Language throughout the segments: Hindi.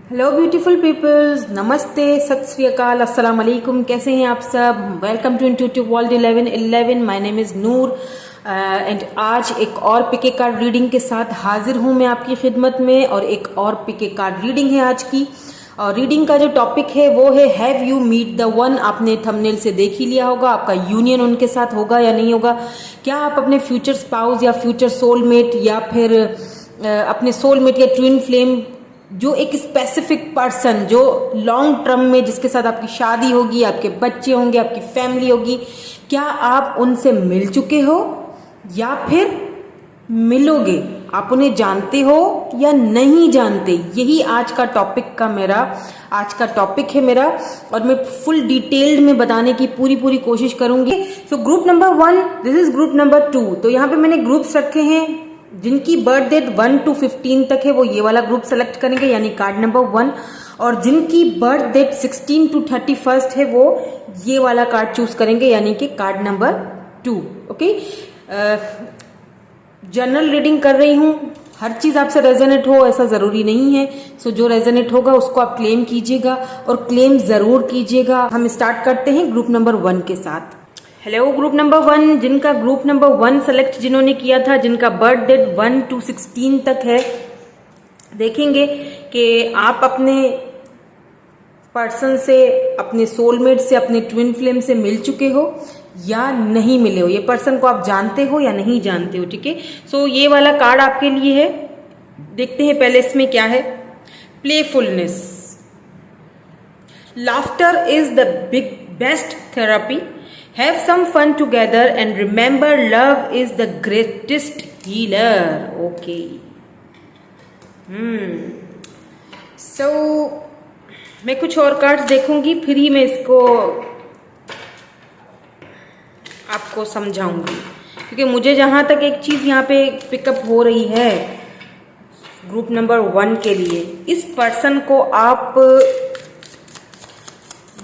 हेलो ब्यूटीफुल पीपल्स, नमस्ते, सत श्री अकाल, अस्सलाम वालेकुम। कैसे हैं आप सब? Welcome to intuitive world 1111। My name is Noor and आज एक और पिके कार्ड रीडिंग के साथ हाजिर हूं मैं आपकी खिदमत में। और एक और पिके कार्ड रीडिंग है आज की। और रीडिंग का जो टॉपिक है वो है have you meet the one. आपने थंबनेल से देख ही लिया होगा, आपका यूनियन उनके साथ होगा या नहीं होगा। क्या आप अपने फ्यूचर स्पाउस या फ्यूचर सोलमेट या फिर अपने सोलमेट या ट्विन फ्लेम, जो एक स्पेसिफिक पर्सन जो लॉन्ग टर्म में जिसके साथ आपकी शादी होगी, आपके बच्चे होंगे, आपकी फैमिली होगी, क्या आप उनसे मिल चुके हो या फिर मिलोगे? आप उन्हें जानते हो या नहीं जानते? यही आज का टॉपिक है मेरा। और मैं फुल डिटेल्ड में बताने की पूरी कोशिश करूंगी। So group number 1, this is group number 2। तो यहाँ पे मैंने ग्रुप्स रखे हैं। जिनकी बर्थ डेट 1 to 15 तक है वो ये वाला ग्रुप सेलेक्ट करेंगे, यानी कार्ड नंबर 1। और जिनकी बर्थ डेट 16 to 31 है वो ये वाला कार्ड चूज करेंगे, यानी कि card number 2। Okay, general reading कर रही हूँ, हर चीज आपसे रेजोनेट हो ऐसा जरूरी नहीं है। सो जो रेजोनेट होगा उसको आप क्लेम कीजिएगा और क्लेम जरूर कीजिएगा। हम स्टार्ट करते हैं ग्रुप नंबर 1 के साथ। हेलो ग्रुप नंबर 1, जिनका ग्रुप नंबर 1 सेलेक्ट जिन्होंने किया था, जिनका बर्थ डेट 1 to 16 तक है, देखेंगे कि आप अपने पर्सन से, अपने सोलमेट से, अपने ट्विन फ्लेम से मिल चुके हो या नहीं मिले हो। ये पर्सन को आप जानते हो या नहीं जानते हो, ठीक है। सो ये वाला कार्ड आपके लिए है। देखते हैं पहले इसमें क्या है। Playfulness, laughter is the big best therapy, have some fun together and remember love is the greatest healer. Okay. So मैं कुछ और कार्ड्स देखूंगी, फिर ही मैं इसको आपको समझाऊंगी, क्योंकि मुझे जहां तक एक चीज यहाँ पे पिकअप हो रही है ग्रुप नंबर 1 के लिए, इस पर्सन को आप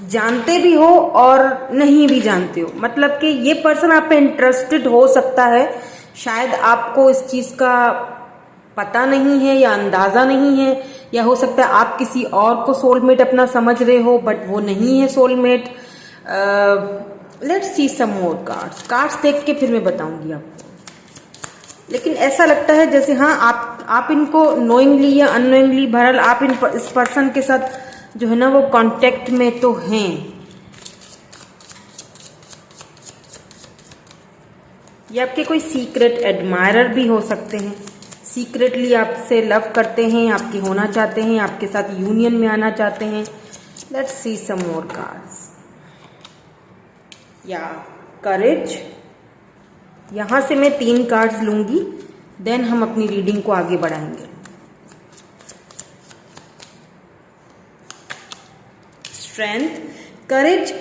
जानते भी हो और नहीं भी जानते हो। मतलब कि ये पर्सन आप पे इंटरेस्टेड हो सकता है, शायद आपको इस चीज का पता नहीं है या अंदाजा नहीं है, या हो सकता है आप किसी और को सोलमेट अपना समझ रहे हो बट वो नहीं है soulmate. Let's see some more cards देख के फिर मैं बताऊंगी आपको। लेकिन ऐसा लगता है जैसे हाँ आप इनको नोइंगली या अननोइंगली, बहरहाल आप इस पर्सन के साथ जो है ना वो कांटेक्ट में तो हैं। ये आपके कोई सीक्रेट एडमायरर भी हो सकते हैं, सीक्रेटली आपसे लव करते हैं, आपके होना चाहते हैं, आपके साथ यूनियन में आना चाहते हैं। Let's see some more cards. या करेज, यहां से मैं 3 कार्ड्स लूंगी, देन हम अपनी रीडिंग को आगे बढ़ाएंगे। Strength, courage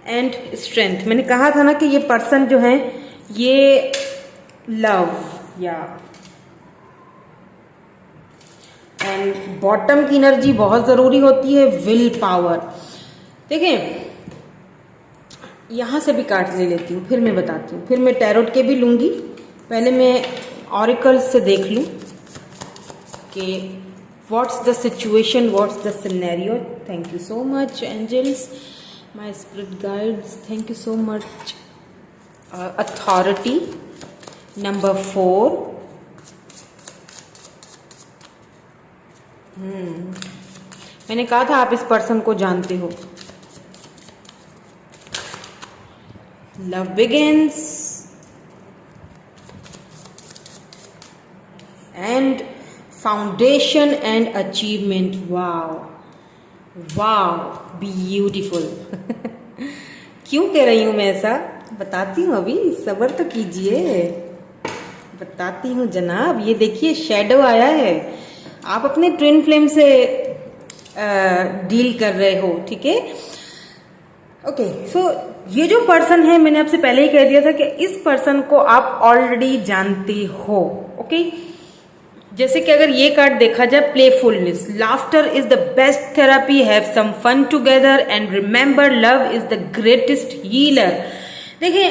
and strength. मैंने कहा था ना कि ये पर्सन जो है ये लव या एंड बॉटम की एनर्जी बहुत जरूरी होती है, विल पावर। देखिए यहां से भी कार्ड ले लेती हूँ, फिर मैं बताती हूँ, फिर मैं टैरोट के भी लूंगी। पहले मैं ऑरिकल से देख लूं कि what's the situation, what's the scenario. Thank you so much angels, my spirit guides, thank you so much. Authority number 4. मैंने कहा था आप इस पर्सन को जानते हो। Love begins and foundation and achievement. Wow wow, beautiful. क्यों कह रही हूं मैं ऐसा, बताती हूँ, अभी सब्र तो कीजिए, बताती हूँ जनाब। ये देखिए शैडो आया है, आप अपने ट्विन फ्लेम से डील कर रहे हो, ठीक है। ओके, सो ये जो पर्सन है, मैंने आपसे पहले ही कह दिया था कि इस पर्सन को आप ऑलरेडी जानते हो। ओके, जैसे कि अगर ये कार्ड देखा जाए, playfulness, laughter is the best therapy, have some fun together and remember love is the greatest healer. देखिए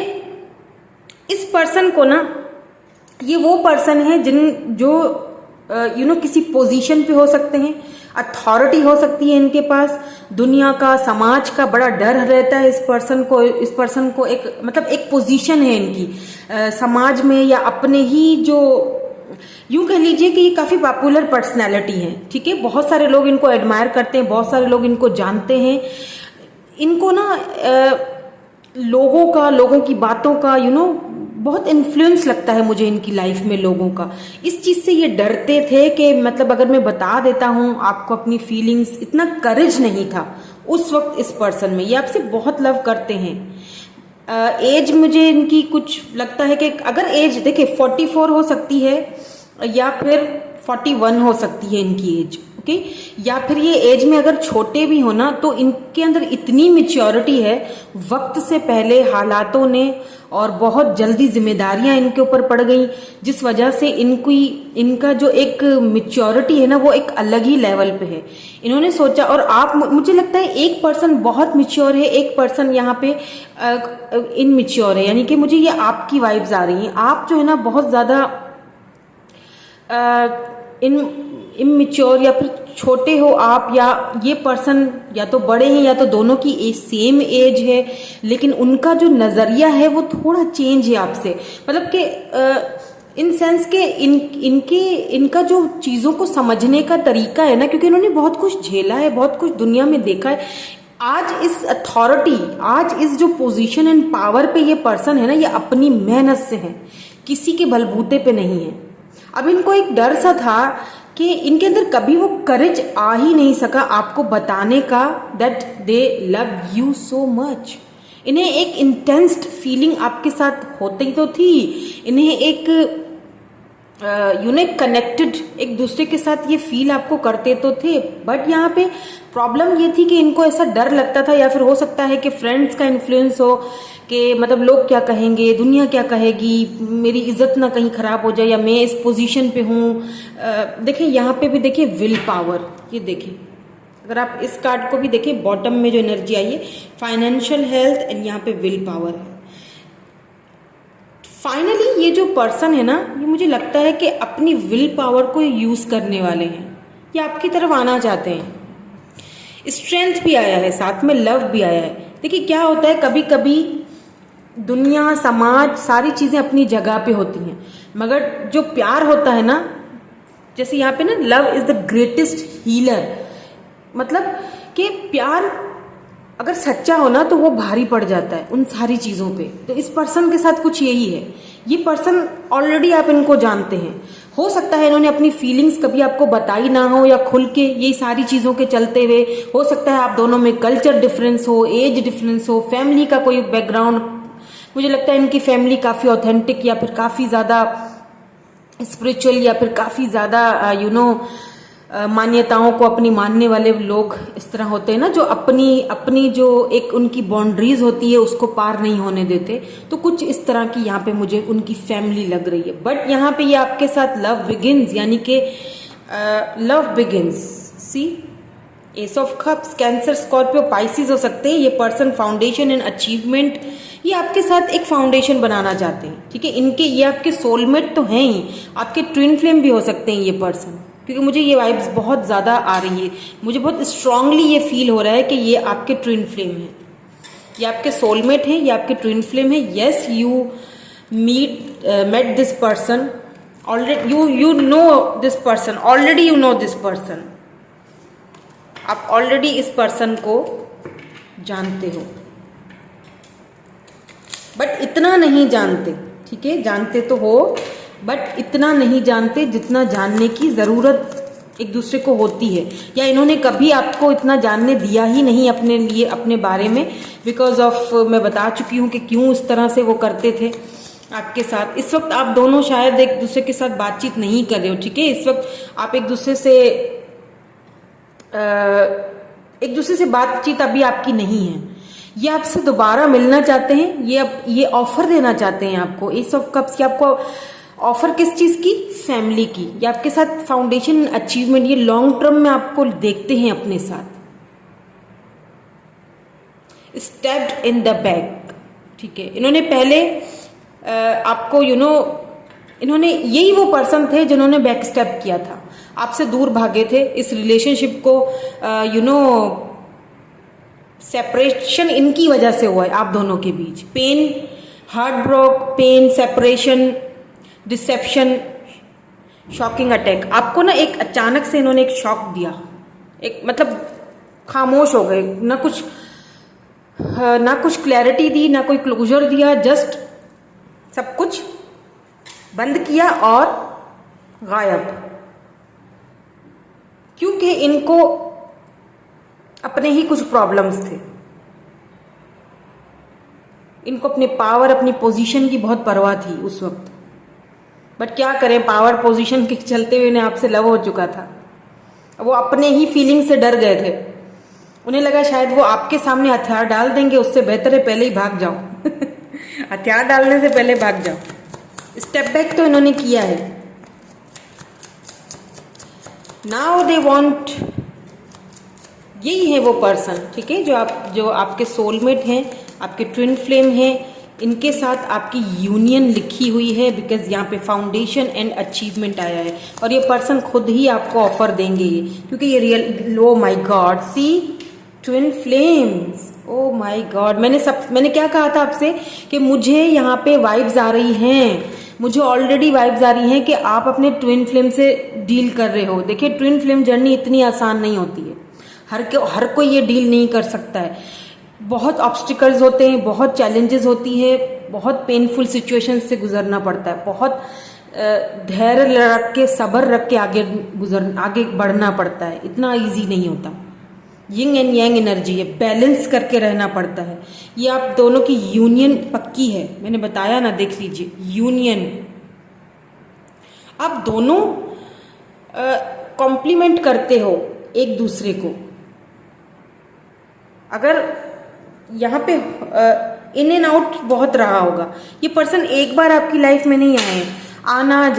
इस पर्सन को ना, ये वो पर्सन है जो किसी पोजीशन पे हो सकते हैं, अथॉरिटी हो सकती है इनके पास, दुनिया का, समाज का बड़ा डर रहता है इस पर्सन को एक मतलब एक पोजीशन है इनकी समाज में, या अपने ही जो यूं कह लीजिए कि ये काफी पॉपुलर पर्सनैलिटी है, ठीक है। बहुत सारे लोग इनको एडमायर करते हैं, बहुत सारे लोग इनको जानते हैं। इनको ना लोगों की बातों का बहुत इन्फ्लुएंस लगता है मुझे इनकी लाइफ में लोगों का। इस चीज से ये डरते थे कि मतलब अगर मैं बता देता हूं आपको अपनी फीलिंग्स, इतना करेज नहीं था उस वक्त इस पर्सन में। ये आपसे बहुत लव करते हैं। एज मुझे इनकी कुछ लगता है कि अगर एज देखिए 44 हो सकती है या फिर 41 हो सकती है इनकी एज, ओके। या फिर ये एज में अगर छोटे भी हो ना तो इनके अंदर इतनी मेच्योरिटी है, वक्त से पहले हालातों ने और बहुत जल्दी जिम्मेदारियां इनके ऊपर पड़ गई, जिस वजह से इनका जो एक मेच्योरिटी है ना वो एक अलग ही लेवल पे है। इन्होंने सोचा, और आप मुझे लगता है एक पर्सन बहुत मेच्योर है, एक पर्सन यहाँ पे इनमेच्योर है, यानी कि मुझे ये आपकी वाइब्स आ रही हैं। आप जो है ना बहुत ज्यादा इमेच्योर या फिर छोटे हो आप, या ये पर्सन या तो बड़े हैं या तो दोनों की एज सेम एज है, लेकिन उनका जो नजरिया है वो थोड़ा चेंज है आपसे, मतलब कि इन सेंस के इनका जो चीजों को समझने का तरीका है ना, क्योंकि इन्होंने बहुत कुछ झेला है, बहुत कुछ दुनिया में देखा है। आज इस अथॉरिटी, आज इस जो पोजीशन एंड पावर पे ये पर्सन है ना, ये अपनी मेहनत से है, किसी के बलबूते पे नहीं है। अब इनको एक डर सा था कि इनके अंदर कभी वो करेज आ ही नहीं सका आपको बताने का that they love you so much. इन्हें एक इंटेंस फीलिंग आपके साथ होती तो थी, इन्हें एक यूनिक कनेक्टेड एक दूसरे के साथ ये फील आपको करते तो थे, बट यहाँ पे प्रॉब्लम ये थी कि इनको ऐसा डर लगता था, या फिर हो सकता है कि फ्रेंड्स का इन्फ्लुएंस हो कि मतलब लोग क्या कहेंगे, दुनिया क्या कहेगी, मेरी इज्जत ना कहीं खराब हो जाए, या मैं इस पोजीशन पे हूँ। देखिए यहाँ पे भी देखिए विल पावर, ये देखिए अगर आप इस कार्ड को भी देखिए बॉटम में जो एनर्जी आई है फाइनेंशियल हेल्थ एंड यहाँ पे विल पावर है। फाइनली ये जो पर्सन है ना, ये मुझे लगता है कि अपनी विल पावर को यूज करने वाले हैं, ये आपकी तरफ आना चाहते हैं। स्ट्रेंथ भी आया है, साथ में लव भी आया है। देखिए क्या होता है, कभी कभी दुनिया, समाज, सारी चीजें अपनी जगह पे होती हैं, मगर जो प्यार होता है ना, जैसे यहाँ पे ना love is the greatest healer, मतलब कि प्यार अगर सच्चा हो ना तो वो भारी पड़ जाता है उन सारी चीजों पे। तो इस पर्सन के साथ कुछ यही है। ये पर्सन ऑलरेडी आप इनको जानते हैं, हो सकता है इन्होंने अपनी फीलिंग्स कभी आपको बताई ना हो, या खुल के ये सारी चीजों के चलते हुए, हो सकता है आप दोनों में कल्चर डिफरेंस हो, एज डिफरेंस हो, फैमिली का कोई बैकग्राउंड, मुझे लगता है इनकी फैमिली काफी ऑथेंटिक या फिर काफी ज्यादा स्पिरिचुअल या फिर काफी ज्यादा मान्यताओं को अपनी मानने वाले लोग इस तरह होते हैं ना, जो अपनी जो एक उनकी बाउंड्रीज होती है उसको पार नहीं होने देते। तो कुछ इस तरह की यहाँ पे मुझे उनकी फैमिली लग रही है। बट यहाँ पे ये आपके साथ लव बिगिंस, यानी कि love begins. See ace of cups, Cancer, Scorpio, Pisces हो सकते हैं। ये पर्सन फाउंडेशन एंड अचीवमेंट, ये आपके साथ एक फाउंडेशन बनाना चाहते हैं, ठीक है। ये आपके सोलमेट तो हैं ही, आपके ट्विन फ्लेम भी हो सकते हैं ये पर्सन, क्योंकि मुझे ये वाइब्स बहुत ज़्यादा आ रही है, मुझे बहुत स्ट्रांगली ये फील हो रहा है कि ये आपके ट्विन फ्लेम है, ये आपके सोलमेट हैं, ये आपके ट्विन फ्लेम है। Yes, you met this person already, you know this person already, you know this person, आप ऑलरेडी इस पर्सन को जानते हो, बट इतना नहीं जानते, ठीक है। जानते तो हो बट इतना नहीं जानते जितना जानने की जरूरत एक दूसरे को होती है, या इन्होंने कभी आपको इतना जानने दिया ही नहीं अपने लिए, अपने बारे में, बिकॉज ऑफ मैं बता चुकी हूँ कि क्यों इस तरह से वो करते थे आपके साथ। इस वक्त आप दोनों शायद एक दूसरे के साथ बातचीत नहीं कर रहे हो, ठीक है। इस वक्त आप एक दूसरे से बातचीत अभी आपकी नहीं है। ये आपसे दोबारा मिलना चाहते हैं, ये ऑफर देना चाहते हैं आपको। एस ऑफ कप्स की आपको ऑफर किस चीज की? फैमिली की, या आपके साथ फाउंडेशन अचीवमेंट, ये लॉन्ग टर्म में आपको देखते हैं अपने साथ। स्टेप्ड इन द बैक, ठीक है। इन्होंने पहले आपको इन्होंने, यही वो पर्सन थे जिन्होंने बैक स्टेप किया था, आपसे दूर भागे थे, इस रिलेशनशिप को सेपरेशन इनकी वजह से हुआ है आप दोनों के बीच। Pain, heart broke, pain, separation, deception, shocking attack. आपको ना एक अचानक से इन्होंने एक शॉक दिया, एक मतलब खामोश हो गए, ना कुछ क्लैरिटी दी, ना कोई क्लोजर दिया, जस्ट सब कुछ बंद किया और गायब। क्योंकि इनको अपने ही कुछ प्रॉब्लम्स थे, इनको अपने पावर, अपनी पोजीशन की बहुत परवाह थी उस वक्त। बट क्या करें, पावर पोजीशन के चलते हुए इन्हें आपसे लव हो चुका था। वो अपने ही फीलिंग से डर गए थे, उन्हें लगा शायद वो आपके सामने हथियार डाल देंगे, उससे बेहतर है पहले ही भाग जाओ हथियार डालने से पहले भाग जाओ। स्टेप बैक तो इन्होंने किया है। नाउ दे वांट, यही है वो पर्सन, ठीक है, जो आपके सोलमेट हैं, आपके ट्विन फ्लेम हैं, इनके साथ आपकी यूनियन लिखी हुई है। बिकॉज यहाँ पे फाउंडेशन एंड अचीवमेंट आया है और ये पर्सन खुद ही आपको ऑफर देंगे, क्योंकि ये real, oh my god, see twin flames, oh my god. मैंने क्या कहा था आपसे कि मुझे यहाँ पे वाइब्स आ रही हैं, मुझे ऑलरेडी वाइब्स आ रही हैं कि आप अपने ट्विन फ्लेम से डील कर रहे हो। देखिए, ट्विन फ्लेम जर्नी इतनी आसान नहीं होती है, हर कोई ये डील नहीं कर सकता है। बहुत ऑब्स्टिकल्स होते हैं, बहुत चैलेंजेस होती है, बहुत पेनफुल सिचुएशन से गुजरना पड़ता है, बहुत धैर्य रख के, सब्र रख के आगे बढ़ना पड़ता है, इतना इजी नहीं होता। यिंग एंड यांग एनर्जी है, बैलेंस करके रहना पड़ता है। ये आप दोनों की यूनियन पक्की है, मैंने बताया ना, देख लीजिए यूनियन। आप दोनों कॉम्प्लीमेंट करते हो एक दूसरे को। अगर यहाँ पे इन एंड आउट बहुत रहा होगा, ये पर्सन एक बार आपकी लाइफ में नहीं आए, आना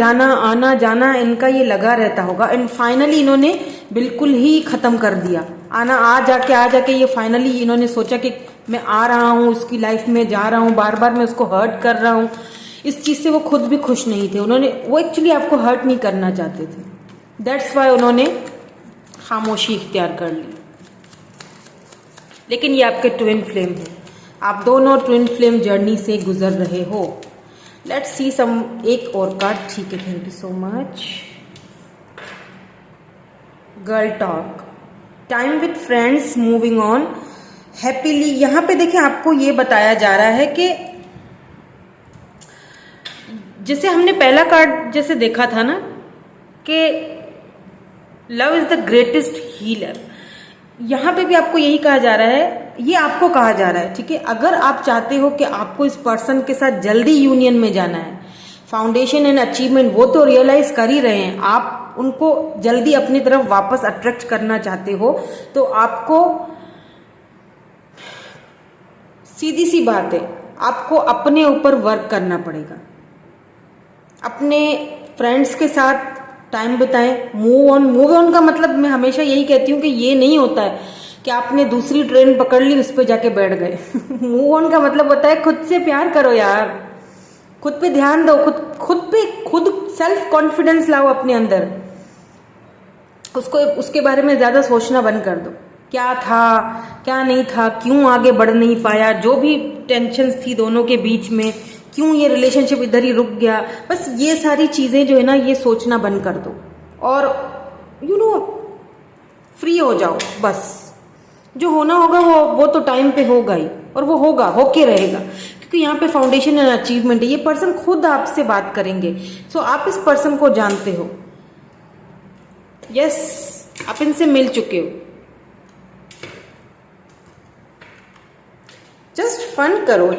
जाना इनका ये लगा रहता होगा। एंड फाइनली इन्होंने बिल्कुल ही खत्म कर दिया आना, आ जाके ये फाइनली इन्होंने सोचा कि मैं आ रहा हूँ, उसकी लाइफ में जा रहा हूँ, बार बार मैं उसको हर्ट कर रहा हूँ। इस चीज से वो खुद भी खुश नहीं थे, वो एक्चुअली आपको हर्ट नहीं करना चाहते थे। दैट्स वाई उन्होंने खामोशी इख्तियार कर ली। लेकिन ये आपके ट्विन फ्लेम है, आप दोनों ट्विन फ्लेम जर्नी से गुजर रहे हो। लेट्स सी सम एक और कार्ड, ठीक है, thank you so much. Girl talk, time with friends, moving on happily. यहां पे देखिए, आपको ये बताया जा रहा है कि जैसे हमने पहला कार्ड जैसे देखा था ना कि love is the greatest healer, यहां पे भी आपको यही कहा जा रहा है, ये आपको कहा जा रहा है, ठीक है। अगर आप चाहते हो कि आपको इस पर्सन के साथ जल्दी यूनियन में जाना है, फाउंडेशन एंड अचीवमेंट वो तो रियलाइज कर ही रहे हैं, आप उनको जल्दी अपनी तरफ वापस अट्रैक्ट करना चाहते हो, तो आपको सीधी सी बात है, आपको अपने ऊपर वर्क करना पड़ेगा। अपने फ्रेंड्स के साथ टाइम बिताएं, मूव ऑन का मतलब मैं हमेशा यही कहती हूँ कि ये नहीं होता है कि आपने दूसरी ट्रेन पकड़ ली, उस पर जाके बैठ गए मूव ऑन का मतलब होता है खुद से प्यार करो यार, खुद पे ध्यान दो, खुद सेल्फ कॉन्फिडेंस लाओ अपने अंदर, उसके बारे में ज्यादा सोचना बंद कर दो, क्या था क्या नहीं था, क्यों आगे बढ़ नहीं पाया, जो भी टेंशन्स थी दोनों के बीच में, क्यों ये रिलेशनशिप इधर ही रुक गया, बस ये सारी चीजें जो है ना, ये सोचना बंद कर दो और फ्री हो जाओ। बस जो होना होगा वो तो टाइम पे होगा ही, और वो होके रहेगा, क्योंकि यहाँ पे फाउंडेशन एंड अचीवमेंट है। ये पर्सन खुद आपसे बात करेंगे, सो आप इस पर्सन को जानते हो, यस, आप इनसे मिल चुके हो। जस्ट फन करो,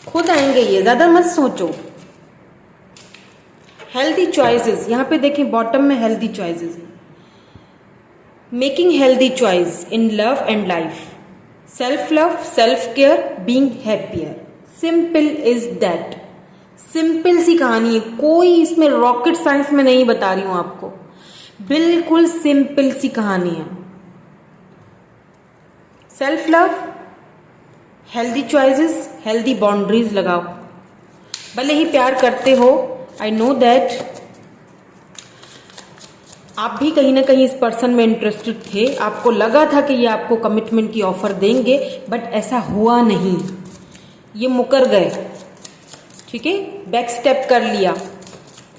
खुद आएंगे ये, ज्यादा मत सोचो। हेल्दी चॉइसेस, यहां पे देखें बॉटम में हेल्दी चॉइसेस है, making healthy choice in love and life, self love, self care, being happier, simple is that. Simple सी कहानी है, कोई इसमें रॉकेट साइंस में नहीं बता रही हूं आपको, बिल्कुल सिंपल सी कहानी है। Self love, healthy choices, healthy boundaries लगाओ। भले ही प्यार करते हो, आई नो दैट आप भी कहीं ना कहीं इस पर्सन में इंटरेस्टेड थे, आपको लगा था कि ये आपको कमिटमेंट की ऑफर देंगे, बट ऐसा हुआ नहीं, ये मुकर गए, ठीक है, बैक स्टेप कर लिया,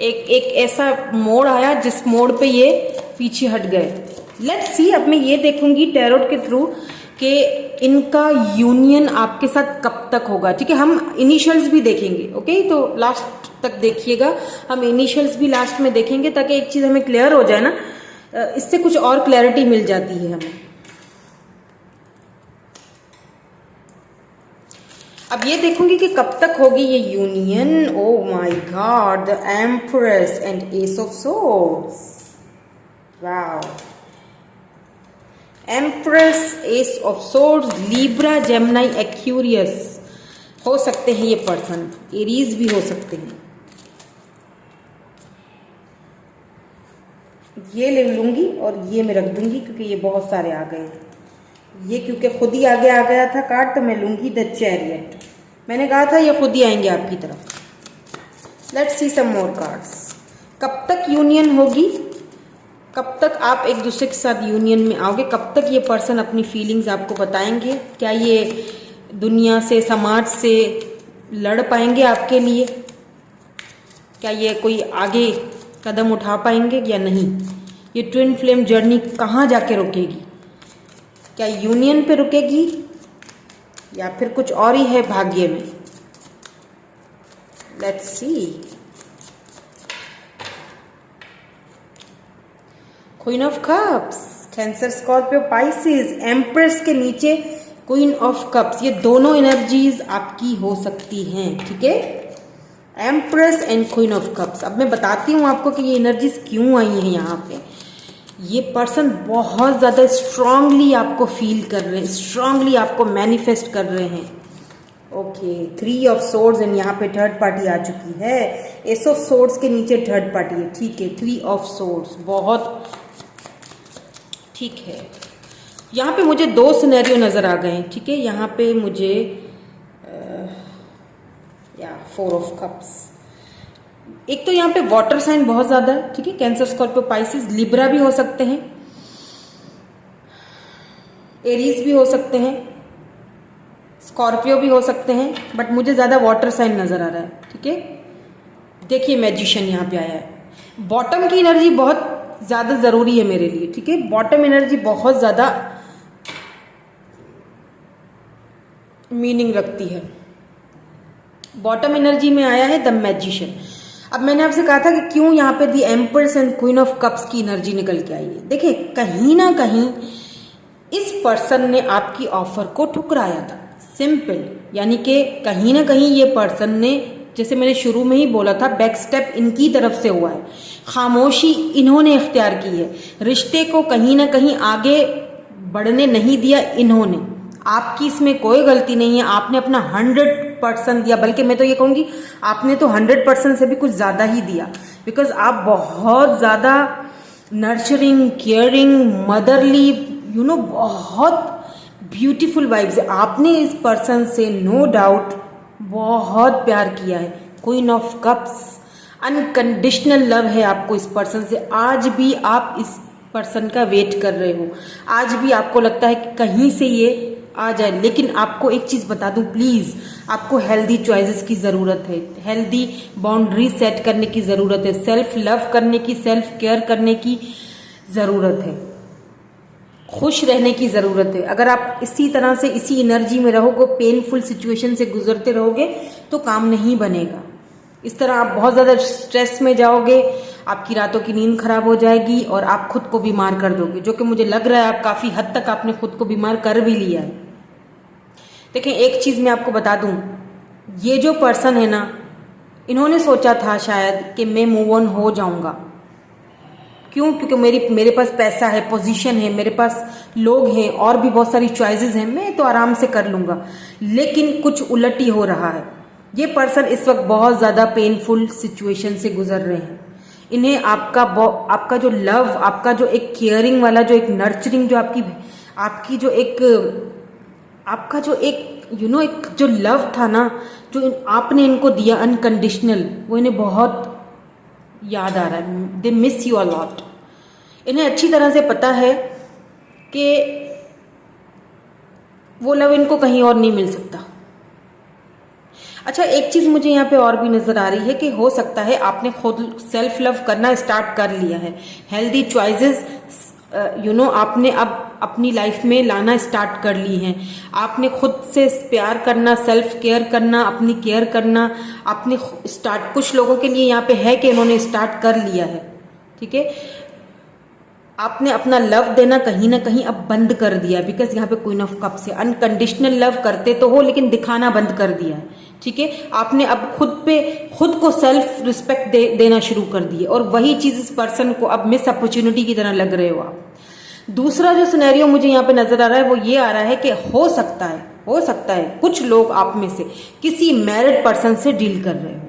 एक ऐसा मोड़ आया जिस मोड़ पे ये पीछे हट गए। लेट्स सी, अब मैं ये देखूंगी टैरोट के थ्रू कि इनका यूनियन आपके साथ कब तक होगा, ठीक है। हम इनिशियल्स भी देखेंगे, ओके, तो लास्ट तक देखिएगा, हम इनिशियल्स भी लास्ट में देखेंगे ताकि एक चीज हमें क्लियर हो जाए ना, इससे कुछ और क्लैरिटी मिल जाती है हमें। अब ये देखूंगी कि कब तक होगी ये union. O my God, the empress and S of swords, wow, empress, S of swords, Libra, Gemini, Aquarius हो सकते हैं ये पर्सन, एरीज भी हो सकते हैं। ये ले लूंगी और ये मैं रख दूंगी क्योंकि ये बहुत सारे आ गए, ये क्योंकि खुद ही आगे आ गया था कार्ड, तो मैं लूंगी द चैरियट। मैंने कहा था ये खुद ही आएंगे आपकी तरफ। Let's see some more cards. कब तक यूनियन होगी, कब तक आप एक दूसरे के साथ यूनियन में आओगे, कब तक ये पर्सन अपनी फीलिंग्स आपको बताएंगे, क्या ये दुनिया से, समाज से लड़ पाएंगे आपके लिए, क्या ये कोई आगे कदम उठा पाएंगे या नहीं, ये ट्विन फ्लेम जर्नी कहाँ जाके रुकेगी, क्या यूनियन पे रुकेगी या फिर कुछ और ही है भाग्य में। Let's see. Queen of cups, Cancer, Scorpio, Pisces, empress के नीचे क्वीन ऑफ कप्स, ये दोनों एनर्जीज आपकी हो सकती हैं, ठीक है, empress and queen of cups. अब मैं बताती हूँ आपको कि ये एनर्जीज क्यों आई हैं यहाँ पे। ये पर्सन बहुत ज़्यादा स्ट्रांगली आपको फील कर रहे हैं, स्ट्रांगली आपको मैनिफेस्ट कर रहे हैं। ओके, 3 ऑफ सोर्ड्स एंड यहाँ पे थर्ड पार्टी आ चुकी है। एस ऑफ सोर्ड्स के नीचे थर्ड पार्टी है, ठीक है, 3 ऑफ सोर्ड्स, बहुत ठीक है। यहाँ पे मुझे 2 सिनेरियो नज़र आ गए, ठीक है। यहाँ पे मुझे 4 ऑफ कप्स, एक तो यहाँ पे वाटर साइन बहुत ज्यादा है, ठीक है, कैंसर, स्कॉर्पियो, पाइसेस, लिब्रा भी हो सकते हैं, एरीज भी हो सकते हैं, स्कॉर्पियो भी हो सकते हैं, बट मुझे ज्यादा वाटर साइन नजर आ रहा है, ठीक है। देखिए मैजिशियन यहाँ पे आया है। बॉटम की एनर्जी बहुत ज्यादा जरूरी है मेरे लिए, ठीक है, बॉटम एनर्जी बहुत ज्यादा मीनिंग रखती है। बॉटम एनर्जी में आया है द मैजिशियन। अब मैंने आपसे कहा था कि क्यों यहाँ पे the empress and queen of cups की एनर्जी निकल के आई है। देखिए, कहीं ना कहीं इस पर्सन ने आपकी ऑफर को ठुकराया था, सिंपल, यानी कि कहीं ना कहीं ये पर्सन ने, जैसे मैंने शुरू में ही बोला था, बैक स्टेप इनकी तरफ से हुआ है, खामोशी इन्होंने इख्तियार की है, रिश्ते को कहीं ना कहीं आगे बढ़ने नहीं दिया इन्होंने। आपकी इसमें कोई गलती नहीं है, आपने अपना 100% दिया, बल्कि मैं तो ये कहूंगी आपने तो 100% से भी कुछ ज्यादा ही दिया, बिकॉज आप बहुत ज्यादा nurturing, caring, motherly, you know, बहुत ब्यूटीफुल वाइब्स है। आपने इस पर्सन से नो डाउट बहुत प्यार किया है। Queen of cups, unconditional love है आपको इस पर्सन से। आज भी आप इस पर्सन का वेट कर रहे हो, आज भी आपको लगता है कि कहीं से ये आ जाए। लेकिन आपको एक चीज बता दूं, प्लीज, आपको हेल्दी चॉइसेस की जरूरत है, हेल्दी बाउंड्री सेट करने की जरूरत है, सेल्फ लव करने की, सेल्फ केयर करने की जरूरत है, खुश रहने की जरूरत है। अगर आप इसी तरह से, इसी एनर्जी में रहोगे, पेनफुल सिचुएशन से गुजरते रहोगे, तो काम नहीं बनेगा। इस तरह आप बहुत ज्यादा स्ट्रेस में जाओगे, आपकी रातों की नींद खराब हो जाएगी और आप खुद को बीमार कर दोगे, जो कि मुझे लग रहा है आप काफी हद तक आपने खुद को बीमार कर भी लिया है। देखें, एक चीज मैं आपको बता दूं, ये जो पर्सन है ना, इन्होंने सोचा था शायद कि मैं मूव ऑन हो जाऊंगा। क्यों? क्योंकि मेरे पास पैसा है, पोजीशन है, मेरे पास लोग हैं, और भी बहुत सारी चॉइसेस हैं, मैं तो आराम से कर लूंगा। लेकिन कुछ उलट ही हो रहा है। ये पर्सन इस वक्त बहुत ज्यादा पेनफुल सिचुएशन से गुजर रहे हैं। इन्हें आपका जो लव, आपका जो एक केयरिंग वाला, जो एक नर्चरिंग, जो आपकी जो एक, आपका जो एक यू नो एक जो लव था ना, जो आपने इनको दिया अनकंडीशनल, वो इन्हें बहुत याद आ रहा है, they miss you a lot. इन्हें अच्छी तरह से पता है कि वो लव इनको कहीं और नहीं मिल सकता। अच्छा, एक चीज मुझे यहाँ पे और भी नजर आ रही है कि हो सकता है आपने खुद सेल्फ लव करना स्टार्ट कर लिया है, हेल्दी चॉइसेस आपने अब अपनी लाइफ में लाना स्टार्ट कर ली हैं। आपने खुद से प्यार करना, सेल्फ केयर करना, अपनी केयर करना आपने स्टार्ट, कुछ लोगों के लिए यहाँ पे है कि इन्होंने स्टार्ट कर लिया है, ठीक है। आपने अपना लव देना कहीं ना कहीं अब बंद कर दिया, बिकॉज यहाँ पे क्वीन ऑफ कप्स है। अनकंडीशनल लव करते तो हो लेकिन दिखाना बंद कर दिया है, ठीक है। आपने अब खुद को सेल्फ रिस्पेक्ट देना शुरू कर दिए, और वही चीज इस पर्सन को अब मिस अपॉर्चुनिटी की तरह लग रहे हो आप। दूसरा जो सिनेरियो मुझे यहाँ पे नजर आ रहा है वो ये आ रहा है कि हो सकता है कुछ लोग आप में से किसी मैरिड पर्सन से डील कर रहे हो,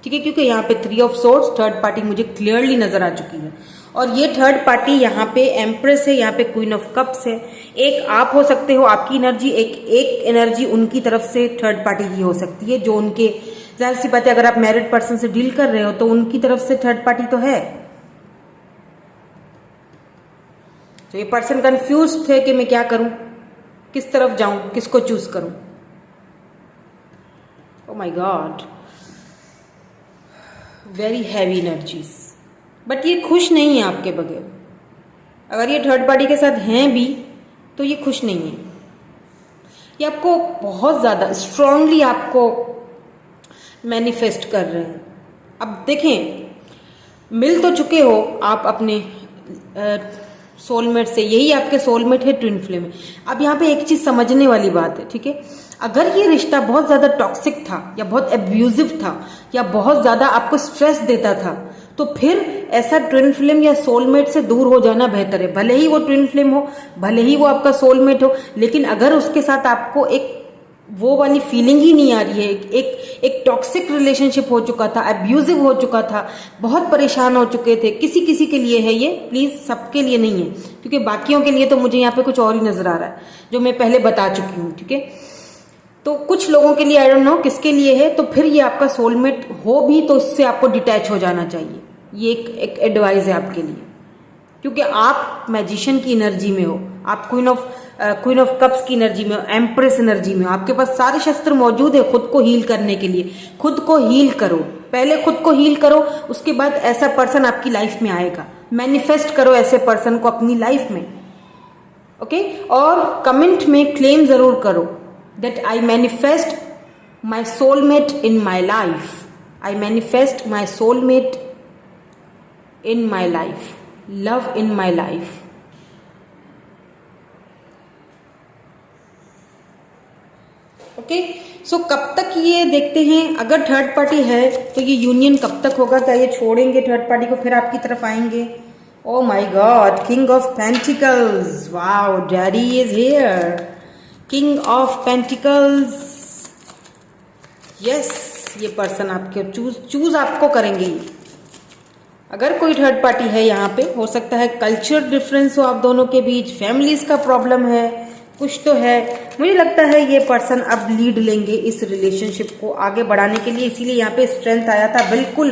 ठीक है, क्योंकि यहाँ पे 3 ऑफ सोर्ड्स थर्ड पार्टी मुझे क्लियरली नजर आ चुकी है, और ये थर्ड पार्टी यहाँ पे एम्प्रेस है, यहाँ पे क्वीन ऑफ कप्स है। एक आप हो सकते हो, आपकी एनर्जी, एक एनर्जी उनकी तरफ से थर्ड पार्टी की हो सकती है, जो उनके, जाहिर सी बात है अगर आप मैरिड पर्सन से डील कर रहे हो तो उनकी तरफ से थर्ड पार्टी तो है। तो ये पर्सन कंफ्यूज थे कि मैं क्या करूं, किस तरफ जाऊं, किसको चूज करूं। ओ my God, very heavy energies, but ये खुश नहीं है आपके बगैर। अगर ये थर्ड पार्टी के साथ हैं भी तो ये खुश नहीं है। ये आपको बहुत ज्यादा स्ट्रांगली आपको मैनिफेस्ट कर रहे हैं। अब देखें, मिल तो चुके हो आप अपने सोलमेट से, यही आपके सोलमेट है, ट्विन फ्लेम। अब यहाँ पे एक चीज समझने वाली बात है, ठीक है, अगर ये रिश्ता बहुत ज्यादा टॉक्सिक था या बहुत एब्यूजिव था या बहुत ज्यादा आपको स्ट्रेस देता था, तो फिर ऐसा ट्विन फ्लेम या सोलमेट से दूर हो जाना बेहतर है। भले ही वो ट्विन फ्लेम हो, भले ही वो आपका सोलमेट हो, लेकिन अगर उसके साथ आपको एक वो वाली फीलिंग ही नहीं आ रही है, एक टॉक्सिक रिलेशनशिप हो चुका था, अब्यूजिव हो चुका था, बहुत परेशान हो चुके थे, किसी किसी के लिए है ये, प्लीज सबके लिए नहीं है, क्योंकि बाकियों के लिए तो मुझे यहाँ पे कुछ और ही नजर आ रहा है जो मैं पहले बता चुकी हूँ, ठीक है। तो कुछ लोगों के लिए, आई डोंट नो किसके लिए है, तो फिर ये आपका सोलमेट हो भी तो इससे आपको डिटैच हो जाना चाहिए। ये एक एडवाइस है आपके लिए, क्योंकि आप मैजिशियन की एनर्जी में हो, आप क्वीन ऑफ कप्स की एनर्जी में हो, एम्प्रेस एनर्जी में हो, आपके पास सारे शस्त्र मौजूद है खुद को हील करने के लिए। खुद को हील करो, पहले खुद को हील करो, उसके बाद ऐसा पर्सन आपकी लाइफ में आएगा। मैनिफेस्ट करो ऐसे पर्सन को अपनी लाइफ में, ओके। और कमेंट में क्लेम जरूर करो that I manifest my soulmate in my life. I manifest my soulmate in my life. Love in my life. Okay, so कब तक ये देखते हैं, अगर थर्ड पार्टी है तो ये यूनियन कब तक होगा? क्या ये छोड़ेंगे थर्ड पार्टी को फिर आपकी तरफ आएंगे? Oh my god, king of pentacles, wow, daddy is here. King of pentacles, yes, ये पर्सन आपके चूज आपको करेंगे। अगर कोई थर्ड पार्टी है यहाँ पे, हो सकता है कल्चर डिफरेंस हो आप दोनों के बीच, फैमिलीज का प्रॉब्लम है, कुछ तो है। मुझे लगता है ये पर्सन अब लीड लेंगे इस रिलेशनशिप को आगे बढ़ाने के लिए, इसीलिए यहाँ पे स्ट्रेंथ आया था। बिल्कुल,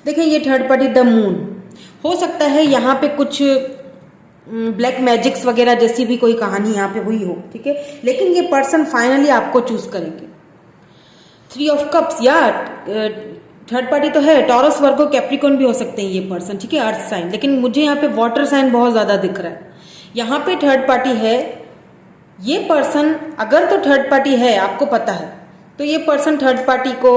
देखिए ये थर्ड पार्टी द मून, हो सकता है यहाँ पे कुछ ब्लैक मैजिक्स वगैरह जैसी भी कोई कहानी यहाँ पे हुई हो, ठीक है, लेकिन ये पर्सन फाइनली आपको चूज करेंगे। 3 ऑफ कप्स, यार थर्ड पार्टी तो है, टॉरस, वर्गो, कैप्रिकॉर्न भी हो सकते हैं ये पर्सन, ठीक है, अर्थ साइन, लेकिन मुझे यहाँ पे वाटर साइन बहुत ज्यादा दिख रहा है। यहाँ पे थर्ड पार्टी है, ये पर्सन अगर तो थर्ड पार्टी है, आपको पता है, तो ये पर्सन थर्ड पार्टी को,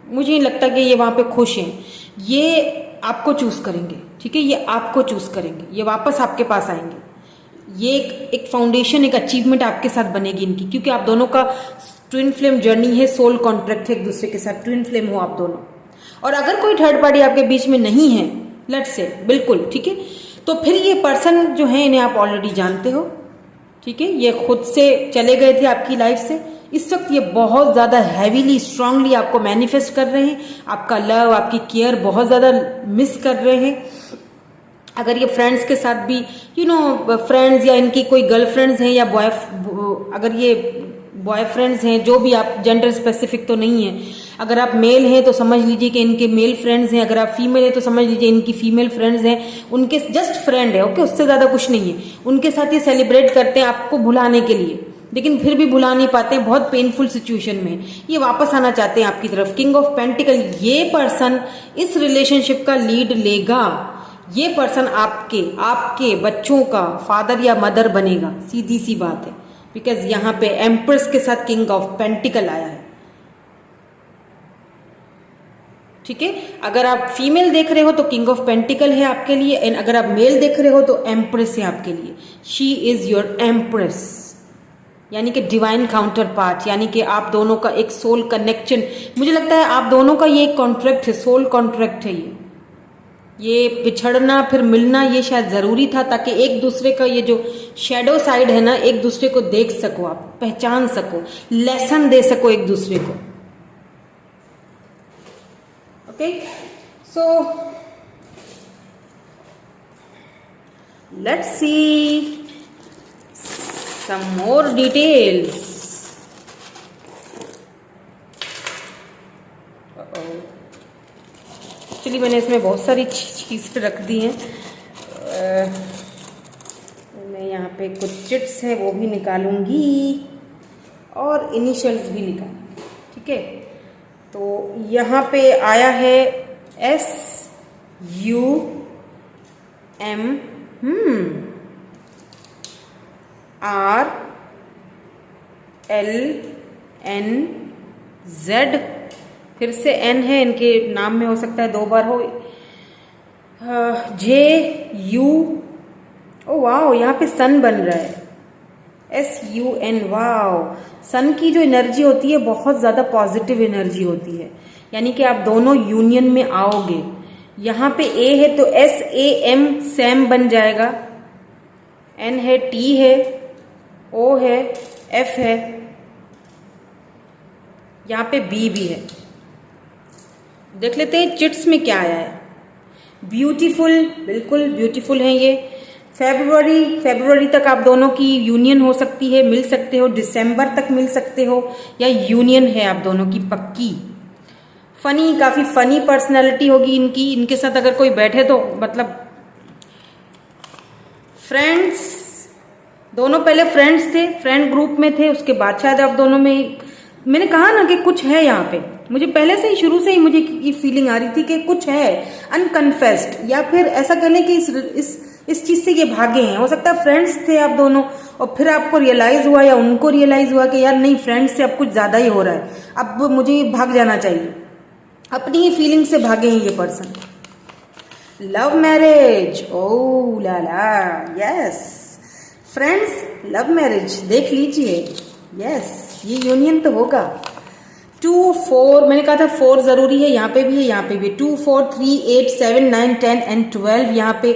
मुझे नहीं लगता कि ये वहां पे खुश हैं। ये आपको चूज करेंगे, ठीक है, ये आपको चूज करेंगे, ये वापस आपके पास आएंगे। ये एक फाउंडेशन, एक अचीवमेंट आपके साथ बनेगी इनकी, क्योंकि आप दोनों का ट्विन फ्लेम जर्नी है, सोल कॉन्ट्रैक्ट है एक दूसरे के साथ, ट्विन फ्लेम हो आप दोनों। और अगर कोई थर्ड पार्टी आपके बीच में नहीं है, लेट्स से, बिल्कुल ठीक है, तो फिर ये पर्सन जो है इन्हें आप ऑलरेडी जानते हो, ठीक है, ये खुद से चले गए थे आपकी लाइफ से। इस वक्त ये बहुत ज्यादा हैवीली, स्ट्रांगली आपको मैनिफेस्ट कर रहे हैं, आपका लव, आपकी केयर बहुत ज्यादा मिस कर रहे हैं। अगर ये फ्रेंड्स के साथ भी, फ्रेंड्स या इनकी कोई गर्लफ्रेंड्स हैं या अगर ये बॉयफ्रेंड्स हैं, जो भी, आप जेंडर स्पेसिफिक तो नहीं है। अगर आप मेल हैं तो समझ लीजिए कि इनके मेल फ्रेंड्स हैं, अगर आप फीमेल हैं तो समझ लीजिए इनकी फीमेल फ्रेंड्स हैं, उनके जस्ट फ्रेंड है, ओके, उससे ज़्यादा कुछ नहीं है। उनके साथ ये सेलिब्रेट करते हैं आपको भुलाने के लिए, लेकिन फिर भी भुला नहीं पाते हैं, बहुत पेनफुल सिचुएशन में ये वापस आना चाहते हैं आपकी तरफ। किंग ऑफ पेंटिकल, ये पर्सन इस रिलेशनशिप का लीड लेगा, ये पर्सन आपके बच्चों का फादर या मदर बनेगा, सीधी सी बात है, बिकॉज यहाँ पे एम्प्रेस के साथ किंग ऑफ पेंटिकल आया है। ठीक है, अगर आप फीमेल देख रहे हो तो किंग ऑफ पेंटिकल है आपके लिए, एंड अगर आप मेल देख रहे हो तो एम्प्रेस है आपके लिए। शी इज योर एम्प्रेस, यानी कि डिवाइन काउंटर पार्ट, यानी कि आप दोनों का एक सोल कनेक्शन। मुझे लगता है आप दोनों का ये एक कॉन्ट्रैक्ट है, सोल कॉन्ट्रैक्ट है ये बिछड़ना फिर मिलना ये शायद जरूरी था, ताकि एक दूसरे का ये जो शेडो साइड है ना, एक दूसरे को देख सको, आप पहचान सको, लेसन दे सको एक दूसरे को। Okay, so let's see some more details. Actually मैंने इसमें बहुत सारी चीज़ें रख दी हैं। मैं यहाँ पे कुछ चिट्स हैं वो भी निकालूंगी और इनिशियल्स भी निकालूंगी। ठीक है, तो यहाँ पे आया है SUM RLNZ, फिर से N है, इनके नाम में हो सकता है 2 बार हो। JU, ओ वाओ, यहाँ पे सन बन रहा है, SUN, वाओ। सन की जो एनर्जी होती है बहुत ज़्यादा पॉजिटिव एनर्जी होती है, यानी कि आप दोनों यूनियन में आओगे। यहाँ पे A है तो SAM, सैम बन जाएगा, N है, T है, O है, F है, यहाँ पे B भी है। देख लेते हैं चिट्स में क्या आया है। ब्यूटीफुल, बिल्कुल ब्यूटीफुल है ये। फरवरी तक आप दोनों की यूनियन हो सकती है, मिल सकते हो, दिसंबर तक मिल सकते हो, या यूनियन है आप दोनों की पक्की। फनी, काफी फनी पर्सनैलिटी होगी इनकी, इनके साथ अगर कोई बैठे तो मतलब फ्रेंड्स, दोनों पहले फ्रेंड्स थे, फ्रेंड ग्रुप में थे, उसके बाद शायद आप दोनों में, मैंने कहा ना कि कुछ है यहाँ पे, मुझे पहले से ही, शुरू से ही मुझे ये फीलिंग आ रही थी कि कुछ है अनकन्फेस्ड, या फिर ऐसा कहने कि इस चीज से ये भागे हैं। हो सकता है फ्रेंड्स थे आप दोनों और फिर आपको रियलाइज हुआ या उनको रियलाइज हुआ कि यार नहीं, फ्रेंड्स से अब कुछ ज्यादा ही हो रहा है, अब मुझे भाग जाना चाहिए, अपनी ही फीलिंग से भागे हैं ये पर्सन। लव मैरिज, ओ ला ला, यस फ्रेंड्स, लव मैरिज देख लीजिए, यस ये यूनियन तो होगा। 2, 4, मैंने कहा था 4 जरूरी है, यहाँ पे भी है, यहाँ पे भी 2, 4, 3, 8, 7, 9, 10 एंड 12 यहाँ पे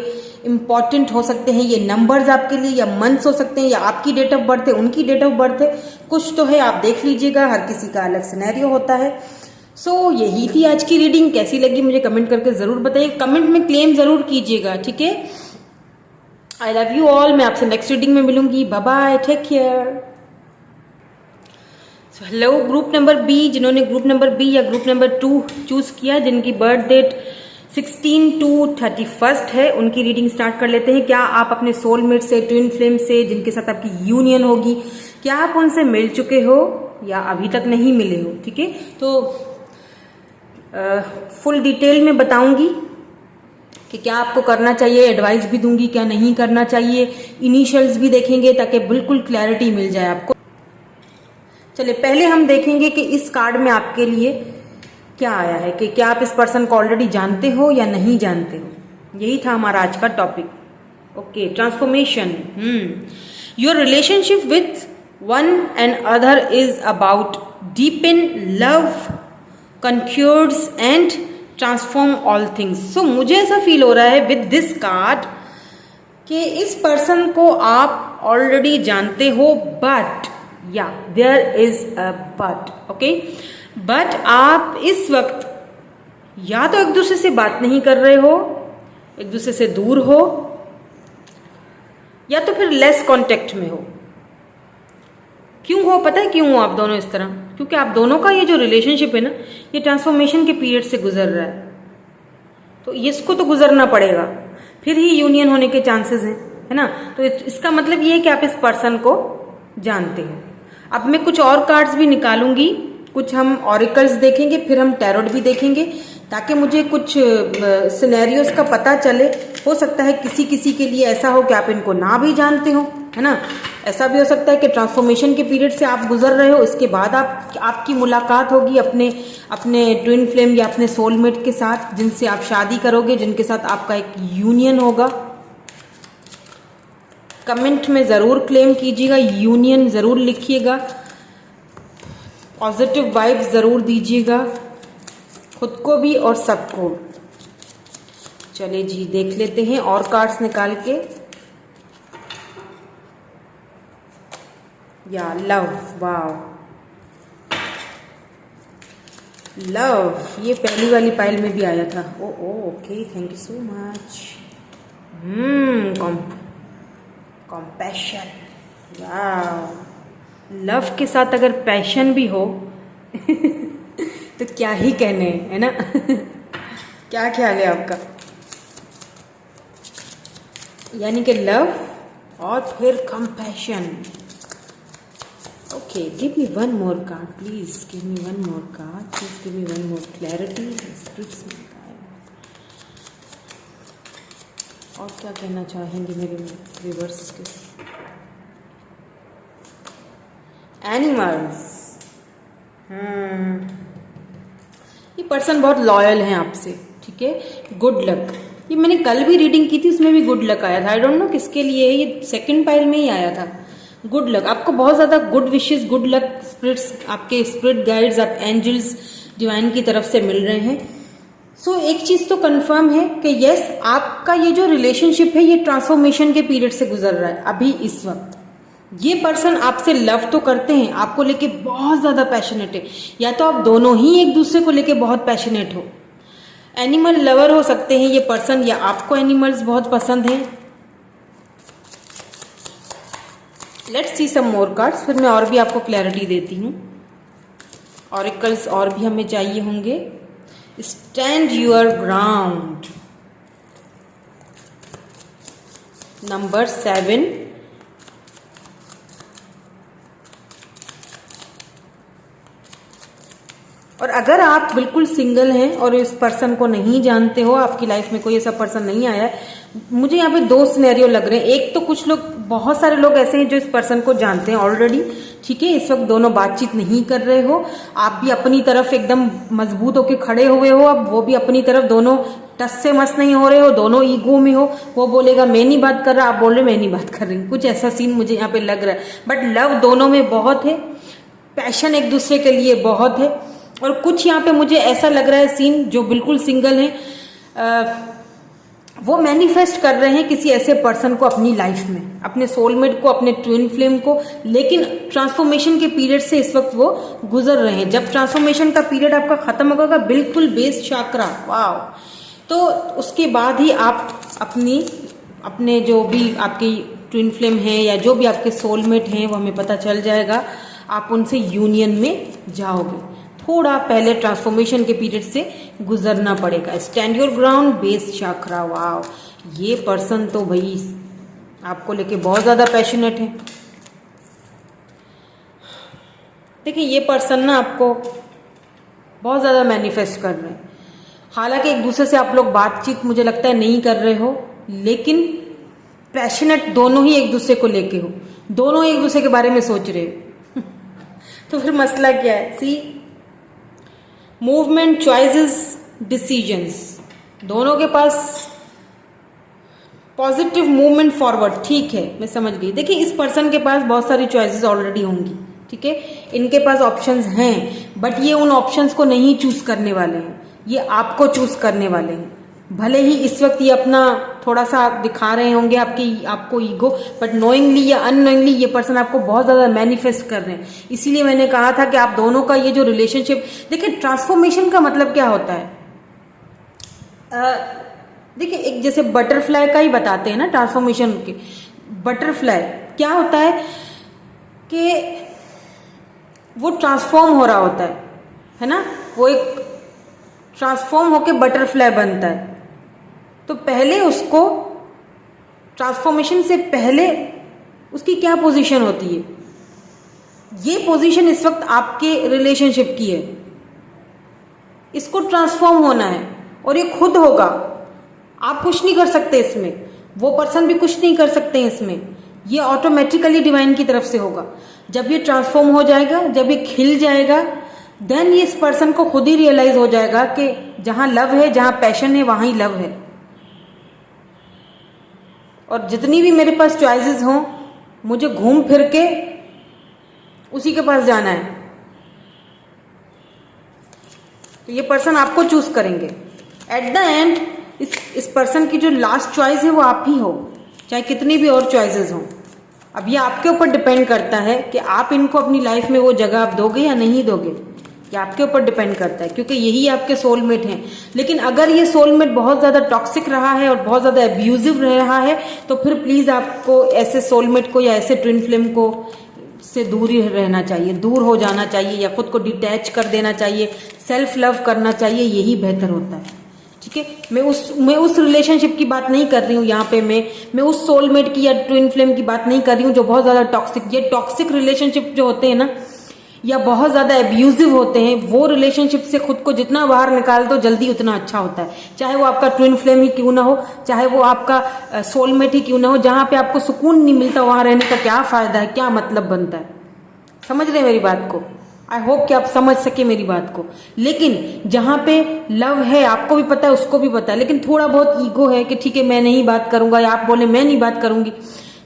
इंपॉर्टेंट हो सकते हैं ये नंबर्स आपके लिए, या मंथ्स हो सकते हैं, या आपकी डेट ऑफ बर्थ है, उनकी डेट ऑफ बर्थ है, कुछ तो है, आप देख लीजिएगा, हर किसी का अलग सिनेरियो होता है। सो यही थी आज की रीडिंग, कैसी लगी मुझे कमेंट करके जरूर बताइए, कमेंट में क्लेम जरूर कीजिएगा, ठीक है। आई लव यू ऑल, मैं आपसे नेक्स्ट रीडिंग में मिलूंगी, bye bye, take care. Hello group number B, जिन्होंने ग्रुप नंबर बी या ग्रुप नंबर 2 चूज किया, जिनकी बर्थ डेट 16 to 31 है, उनकी रीडिंग स्टार्ट कर लेते हैं। क्या आप अपने सोलमेट से, ट्विन फ्लेम से, जिनके साथ आपकी यूनियन होगी, क्या आप उनसे मिल चुके हो या अभी तक नहीं मिले हो? ठीक है, तो फुल डिटेल में बताऊंगी कि क्या आपको करना चाहिए, एडवाइस भी दूंगी क्या नहीं करना चाहिए, इनिशियल्स भी देखेंगे ताकि बिल्कुल क्लैरिटी मिल जाए आपको। चलिए पहले हम देखेंगे कि इस कार्ड में आपके लिए क्या आया है, कि क्या आप इस पर्सन को ऑलरेडी जानते हो या नहीं जानते हो। यही था हमारा आज का topic. Okay, transformation. Your relationship with one and other is about deepen love, conquers and transform all things. So मुझे ऐसा फील हो रहा है विद दिस कार्ड कि इस पर्सन को आप ऑलरेडी जानते हो, but yeah there is a but, okay, but आप इस वक्त या तो एक दूसरे से बात नहीं कर रहे हो, एक दूसरे से दूर हो, या तो फिर लेस कांटेक्ट में हो। क्यों हो पता है क्यों हो आप दोनों इस तरह? क्योंकि आप दोनों का ये जो रिलेशनशिप है ना, ये ट्रांसफॉर्मेशन के पीरियड से गुजर रहा है, तो इसको तो गुजरना पड़ेगा, फिर ही यूनियन होने के चांसेस हैं, है ना। तो इसका मतलब ये है कि आप इस पर्सन को जानते हो। अब मैं कुछ और कार्ड्स भी निकालूंगी, कुछ हम ऑरिकल्स देखेंगे, फिर हम टैरोट भी देखेंगे, ताकि मुझे कुछ सिनेरियोस का पता चले। हो सकता है किसी किसी के लिए ऐसा हो कि आप इनको ना भी जानते हो, है ना। ऐसा भी हो सकता है कि ट्रांसफॉर्मेशन के पीरियड से आप गुजर रहे हो, इसके बाद आपकी मुलाकात होगी अपने ट्विन फ्लेम या अपने सोलमेट के साथ, जिनसे आप शादी करोगे, जिनके साथ आपका एक यूनियन होगा। कमेंट में ज़रूर क्लेम कीजिएगा, यूनियन ज़रूर लिखिएगा, पॉजिटिव वाइब्स ज़रूर दीजिएगा, खुद को भी और सबको। चलिए जी, देख लेते हैं और कार्ड्स निकाल के। या लव, वाव, लव, ये पहली वाली पाइल में भी आया था। Oh okay, thank you so much. Compassion, wow. Love के साथ अगर पैशन भी हो तो क्या ही कहने, है ना। क्या ख्याल है आपका? यानी कि लव और फिर compassion. Okay, give me one more card please, give me one more card please, give me one more clarity. और क्या कहना चाहेंगे मेरे व्यूअर्स के? एनिमल्स। ये पर्सन बहुत लॉयल है आपसे, ठीक है। गुड लक, ये मैंने कल भी रीडिंग की थी, उसमें भी गुड लक आया था। आई डोंट नो किसके लिए है, ये सेकंड पाइल में ही आया था। गुड लक, आपको बहुत ज्यादा good wishes, good luck, spirits, आपके स्पिरिट गाइड्स, आप एंजल्स, डिवाइन की तरफ से मिल रहे हैं। सो एक चीज तो कंफर्म है कि यस, आपका ये जो रिलेशनशिप है ये ट्रांसफॉर्मेशन के पीरियड से गुजर रहा है। अभी इस वक्त ये पर्सन आपसे लव तो करते हैं, आपको लेके बहुत ज्यादा पैशनेट है, या तो आप दोनों ही एक दूसरे को लेके बहुत पैशनेट हो। एनिमल लवर हो सकते हैं ये पर्सन, या आपको एनिमल्स बहुत पसंद हैं। Let's see some more cards, फिर मैं और भी आपको क्लैरिटी देती हूँ। ऑरिकल्स और भी हमें चाहिए होंगे। Stand your ground, number 7। और अगर आप बिल्कुल सिंगल हैं और इस पर्सन को नहीं जानते हो, आपकी लाइफ में कोई ऐसा पर्सन नहीं आया है, मुझे यहाँ पे दो सिनेरियो लग रहे हैं। एक तो कुछ लोग, बहुत सारे लोग ऐसे हैं जो इस पर्सन को जानते हैं ऑलरेडी, ठीक है। इस वक्त दोनों बातचीत नहीं कर रहे हो, आप भी अपनी तरफ एकदम मजबूत होके खड़े हुए हो, अब वो भी अपनी तरफ, दोनों टस से मस नहीं हो रहे हो, दोनों ईगो में हो। वो बोलेगा मैं नहीं बात कर रहा, आप बोल रहे मैं नहीं बात कर रही, कुछ ऐसा सीन मुझे यहाँ पे लग रहा है। बट लव दोनों में बहुत है, पैशन एक दूसरे के लिए बहुत है। और कुछ यहाँ पे मुझे ऐसा लग रहा है सीन, जो बिल्कुल सिंगल है, वो मैनिफेस्ट कर रहे हैं किसी ऐसे पर्सन को अपनी लाइफ में, अपने सोलमेट को, अपने ट्विन फ्लेम को, लेकिन ट्रांसफॉर्मेशन के पीरियड से इस वक्त वो गुजर रहे हैं। जब ट्रांसफॉर्मेशन का पीरियड आपका खत्म होगा, बिल्कुल बेस चाक्रा, वाव, तो उसके बाद ही आप अपने जो भी आपकी ट्विन फ्लेम है या जो भी आपके सोलमेट हैं, वो हमें पता चल जाएगा, आप उनसे यूनियन में जाओगे। थोड़ा पहले ट्रांसफॉर्मेशन के पीरियड से गुजरना पड़ेगा। Stand your ground, base chakra, wow. ये पर्सन तो भाई आपको लेके बहुत ज्यादा पैशनेट है। देखिए, ये पर्सन ना आपको बहुत ज्यादा मैनिफेस्ट कर रहे हैं। हालांकि एक दूसरे से आप लोग बातचीत मुझे लगता है नहीं कर रहे हो, लेकिन पैशनेट दोनों ही एक दूसरे को लेके हो, दोनों एक दूसरे के बारे में सोच रहे हो। तो फिर मसला क्या है? सी, मूवमेंट, चॉइसेस, डिसीजंस, दोनों के पास पॉजिटिव मूवमेंट फॉरवर्ड, ठीक है, मैं समझ गई। देखिए, इस पर्सन के पास बहुत सारी चॉइसेस ऑलरेडी होंगी, ठीक है, इनके पास ऑप्शंस हैं, बट ये उन ऑप्शंस को नहीं चूज करने वाले हैं, ये आपको चूज करने वाले हैं। भले ही इस वक्त ये अपना थोड़ा सा दिखा रहे होंगे आपको ईगो, बट नोइंगली या अननोइंगली ये पर्सन आपको बहुत ज्यादा मैनिफेस्ट कर रहे हैं। इसीलिए मैंने कहा था कि आप दोनों का ये जो रिलेशनशिप, देखिए ट्रांसफॉर्मेशन का मतलब क्या होता है, देखिए एक जैसे बटरफ्लाई का ही बताते हैं ना ट्रांसफॉर्मेशन के। बटरफ्लाई क्या होता है कि वो ट्रांसफॉर्म हो रहा होता है ना, वो एक ट्रांसफॉर्म होके बटरफ्लाई बनता है। तो पहले उसको, ट्रांसफॉर्मेशन से पहले उसकी क्या पोजीशन होती है, ये पोजीशन इस वक्त आपके रिलेशनशिप की है। इसको ट्रांसफॉर्म होना है और ये खुद होगा, आप कुछ नहीं कर सकते इसमें, वो पर्सन भी कुछ नहीं कर सकते इसमें, ये ऑटोमेटिकली डिवाइन की तरफ से होगा। जब ये ट्रांसफॉर्म हो जाएगा, जब ये खिल जाएगा, देन ये इस पर्सन को खुद ही रियलाइज हो जाएगा कि जहां लव है, जहां पैशन है, वहां ही लव है। और जितनी भी मेरे पास चॉइसेस हों, मुझे घूम फिर के उसी के पास जाना है। तो ये पर्सन आपको चूज करेंगे। एट द एंड इस पर्सन की जो लास्ट चॉइस है वो आप ही हो, चाहे कितनी भी और चॉइसेस हों। अब ये आपके ऊपर डिपेंड करता है कि आप इनको अपनी लाइफ में वो जगह आप दोगे या नहीं दोगे, ये आपके ऊपर डिपेंड करता है, क्योंकि यही आपके सोलमेट हैं। लेकिन अगर ये सोलमेट बहुत ज्यादा टॉक्सिक रहा है और बहुत ज्यादा अब्यूजिव रहा है, तो फिर प्लीज आपको ऐसे सोलमेट को या ऐसे ट्विन फ्लेम को से दूर ही रहना चाहिए, दूर हो जाना चाहिए, या खुद को डिटैच कर देना चाहिए, सेल्फ लव करना चाहिए, यही बेहतर होता है। ठीक है, मैं उस रिलेशनशिप की बात नहीं कर रही हूँ यहाँ पे, मैं उस सोलमेट की या ट्विन फ्लेम की बात नहीं कर रही हूँ जो बहुत ज्यादा टॉक्सिक, ये टॉक्सिक रिलेशनशिप जो होते हैं ना, या बहुत ज्यादा एब्यूजिव होते हैं, वो रिलेशनशिप से खुद को जितना बाहर निकाल दो जल्दी उतना अच्छा होता है। चाहे वो आपका ट्विन फ्लेम ही क्यों ना हो, चाहे वो आपका सोलमेट ही क्यों ना हो, जहां पे आपको सुकून नहीं मिलता वहां रहने का क्या फायदा है, क्या मतलब बनता है। समझ रहे मेरी बात को? आई होप कि आप समझ सके मेरी बात को। लेकिन जहां पे लव है, आपको भी पता है, उसको भी पता है, लेकिन थोड़ा बहुत ईगो है कि ठीक है मैं नहीं बात करूंगा, या आप बोले मैं नहीं बात करूंगी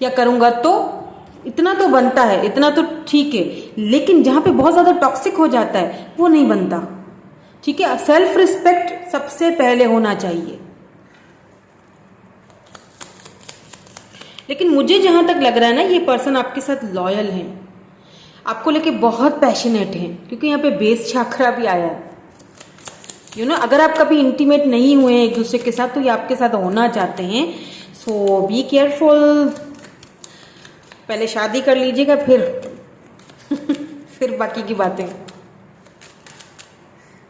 या करूंगा, तो इतना तो बनता है, इतना तो ठीक है। लेकिन जहां पे बहुत ज्यादा टॉक्सिक हो जाता है वो नहीं बनता। ठीक है, सेल्फ रिस्पेक्ट सबसे पहले होना चाहिए। लेकिन मुझे जहां तक लग रहा है ना, ये पर्सन आपके साथ लॉयल है, आपको लेके बहुत पैशनेट है, क्योंकि यहाँ पे बेस छाकरा भी आया है। अगर आप कभी इंटीमेट नहीं हुए एक दूसरे के साथ, तो ये आपके साथ होना चाहते हैं। सो बी केयरफुल, पहले शादी कर लीजिएगा, फिर बाकी की बातें।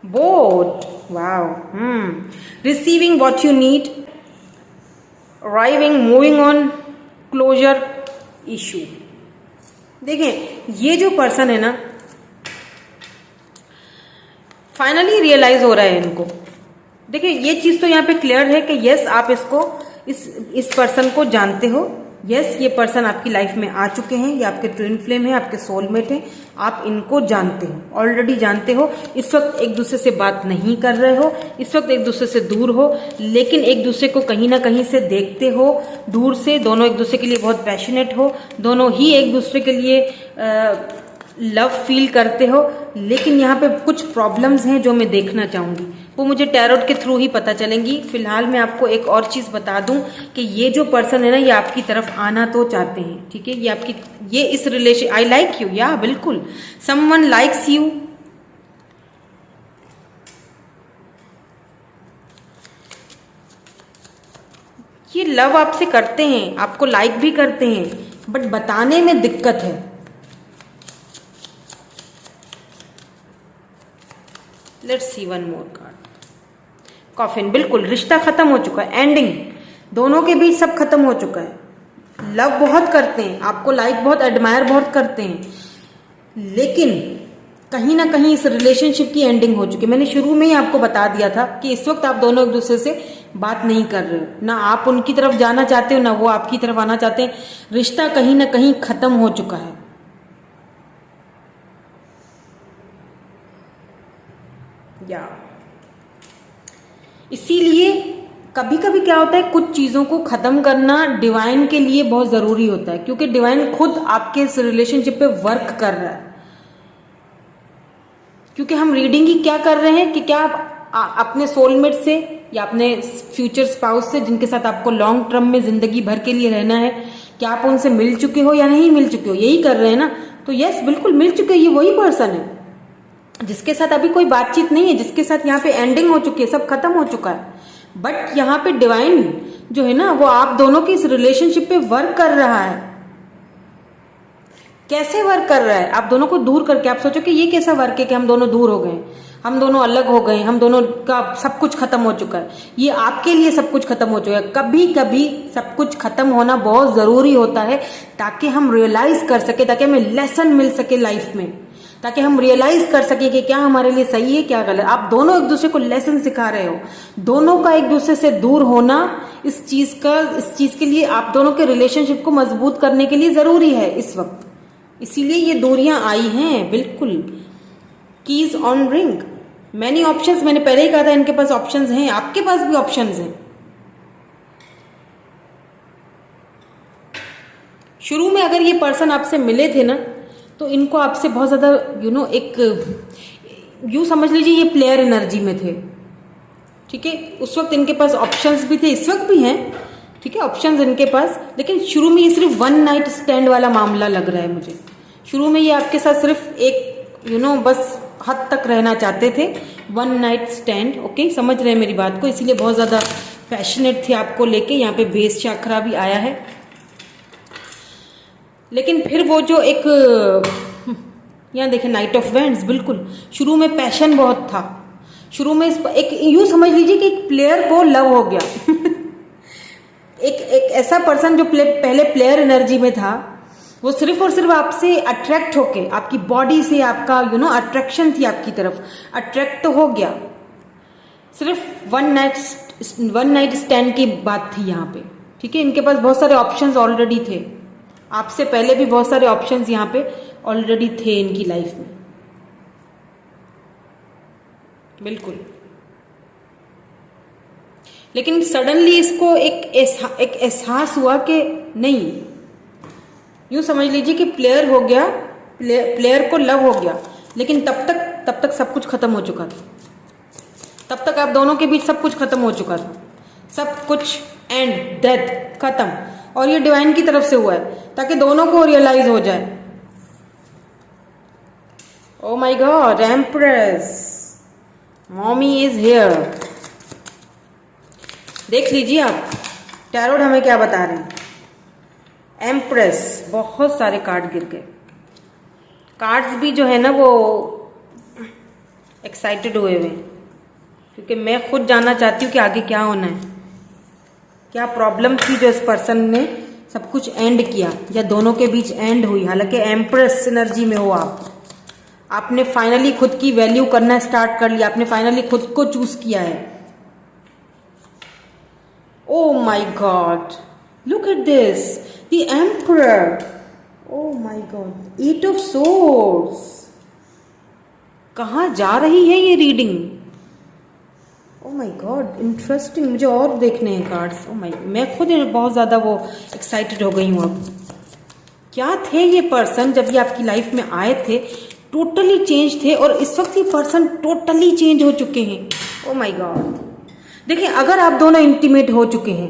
Boat, wow, receiving what you need, arriving, moving on, closure, issue. देखें, ये जो पर्सन है ना, फाइनली रियलाइज हो रहा है इनको। देखिए, ये चीज तो यहाँ पे क्लियर है कि यस, आप इसको इस पर्सन को जानते हो। यस, ये पर्सन आपकी लाइफ में आ चुके हैं, ये आपके ट्विन फ्लेम है, आपके सोलमेट है, आप इनको जानते हो, ऑलरेडी जानते हो। इस वक्त एक दूसरे से बात नहीं कर रहे हो, इस वक्त एक दूसरे से दूर हो, लेकिन एक दूसरे को कहीं ना कहीं से देखते हो दूर से। दोनों एक दूसरे के लिए बहुत पैशनेट हो, दोनों ही एक दूसरे के लिए लव फील करते हो। लेकिन यहाँ पे कुछ प्रॉब्लम्स हैं जो मैं देखना चाहूंगी, वो मुझे टैरोट के थ्रू ही पता चलेंगी। फिलहाल मैं आपको एक और चीज बता दूं कि ये जो पर्सन है ना, ये आपकी तरफ आना तो चाहते हैं। ठीक है, ये इस रिलेशन, आई लाइक यू, या बिल्कुल, समवन लाइक्स यू। ये लव आपसे करते हैं, आपको लाइक भी करते हैं, बट बताने में दिक्कत है। Let's see one more card. Coffin, बिल्कुल, रिश्ता खत्म हो चुका है, एंडिंग, दोनों के बीच सब खत्म हो चुका है। लव बहुत करते हैं, आपको लाइक बहुत, एडमायर बहुत करते हैं, लेकिन कहीं ना कहीं इस रिलेशनशिप की एंडिंग हो चुकी है। मैंने शुरू में ही आपको बता दिया था कि इस वक्त आप दोनों एक दूसरे से बात नहीं कर रहे हो, ना आप उनकी तरफ जाना चाहते हो, ना वो आपकी तरफ आना चाहते हैं। रिश्ता कहीं ना कहीं खत्म हो चुका है। या इसीलिए कभी कभी क्या होता है, कुछ चीजों को खत्म करना डिवाइन के लिए बहुत जरूरी होता है, क्योंकि डिवाइन खुद आपके इस रिलेशनशिप पे वर्क कर रहा है। क्योंकि हम रीडिंग ही क्या कर रहे हैं कि क्या आप अपने सोलमेट से या अपने फ्यूचर स्पाउस से, जिनके साथ आपको लॉन्ग टर्म में जिंदगी भर के लिए रहना है, क्या आप उनसे मिल चुके हो या नहीं मिल चुके हो, यही कर रहे हैं ना। तो यस, बिल्कुल मिल चुके, ये वही पर्सन है जिसके साथ अभी कोई बातचीत नहीं है, जिसके साथ यहाँ पे एंडिंग हो चुकी है, सब खत्म हो चुका है। बट यहाँ पे डिवाइन जो है ना, वो आप दोनों की इस रिलेशनशिप पे वर्क कर रहा है। कैसे वर्क कर रहा है आप दोनों को दूर करके। आप सोचो कि ये कैसा वर्क है कि हम दोनों दूर हो गए, हम दोनों अलग हो गए, हम दोनों का सब कुछ खत्म हो चुका है। ये आपके लिए सब कुछ खत्म हो चुका है। कभी कभी सब कुछ खत्म होना बहुत जरूरी होता है ताकि हम रियलाइज कर सके, ताकि हमें लेसन मिल सके लाइफ में, ताकि हम रियलाइज कर सके कि क्या हमारे लिए सही है क्या गलत। आप दोनों एक दूसरे को लेसन सिखा रहे हो। दोनों का एक दूसरे से दूर होना इस चीज के लिए, आप दोनों के रिलेशनशिप को मजबूत करने के लिए जरूरी है इस वक्त। इसीलिए ये दूरियां आई हैं। बिल्कुल, keys on ring, many options, मैंने पहले ही कहा था इनके पास ऑप्शंस हैं, आपके पास भी ऑप्शंस हैं। शुरू में अगर ये पर्सन आपसे मिले थे ना, तो इनको आपसे बहुत ज्यादा एक यूं समझ लीजिए ये प्लेयर एनर्जी में थे, ठीक है। उस वक्त इनके पास ऑप्शंस भी थे, इस वक्त भी हैं, ठीक है, ऑप्शंस इनके पास। लेकिन शुरू में ये सिर्फ वन नाइट स्टैंड वाला मामला लग रहा है मुझे। शुरू में ये आपके साथ सिर्फ एक बस हद तक रहना चाहते थे, वन नाइट स्टैंड। ओके, समझ रहे हैं मेरी बात को, इसीलिए बहुत ज्यादा पैशनेट थे आपको लेके। यहाँ पे बेस चक्रा भी आया है। लेकिन फिर वो जो एक यहाँ देखें नाइट ऑफ वैंड्स, बिल्कुल शुरू में पैशन बहुत था। शुरू में एक यूं समझ लीजिए कि एक प्लेयर को लव हो गया एक ऐसा पर्सन जो पहले प्लेयर एनर्जी में था, वो सिर्फ और सिर्फ आपसे अट्रैक्ट होके, आपकी बॉडी से आपका अट्रैक्शन थी आपकी तरफ, अट्रैक्ट तो हो गया। सिर्फ वन नाइट स्टैंड की बात थी यहाँ पे, ठीक है। इनके पास बहुत सारे ऑप्शंस ऑलरेडी थे, आपसे पहले भी बहुत सारे ऑप्शंस यहाँ पे ऑलरेडी थे इनकी लाइफ में, बिल्कुल। लेकिन सडनली इसको एक एहसास हुआ कि नहीं, यूं समझ लीजिए कि प्लेयर हो गया, प्लेयर को लव हो गया। लेकिन तब तक सब कुछ खत्म हो चुका था। तब तक आप दोनों के बीच सब कुछ खत्म हो चुका था, सब कुछ एंड डेथ खत्म। और ये डिवाइन की तरफ से हुआ है ताकि दोनों को रियलाइज हो जाए। Oh my god, empress, mommy is here. देख लीजिए आप टैरोट हमें क्या बता रहे हैं। एम्प्रेस, बहुत सारे कार्ड गिर गए। कार्ड्स भी जो है ना वो एक्साइटेड हुए हुए हैं, क्योंकि मैं खुद जानना चाहती हूँ कि आगे क्या होना है, क्या प्रॉब्लम थी जो इस पर्सन ने सब कुछ एंड किया या दोनों के बीच एंड हुई। हालांकि एम्प्रेस एनर्जी में हो आपने फाइनली खुद की वैल्यू करना स्टार्ट कर लिया, आपने फाइनली खुद को चूज किया है। ओ my God, look at this, the emperor. O my God, 8 of swords. कहाँ जा रही है ये reading? O my God, interesting. मुझे और देखने हैं कार्ड्स। ओ माय, मैं खुद बहुत ज्यादा वो एक्साइटेड हो गई हूँ अब। क्या थे ये पर्सन जब ये आपकी लाइफ में आए थे? टोटली चेंज थे, और इस वक्त ये पर्सन टोटली चेंज हो चुके हैं। ओ माय गॉड, देखिए अगर आप दोनों इंटीमेट हो चुके हैं,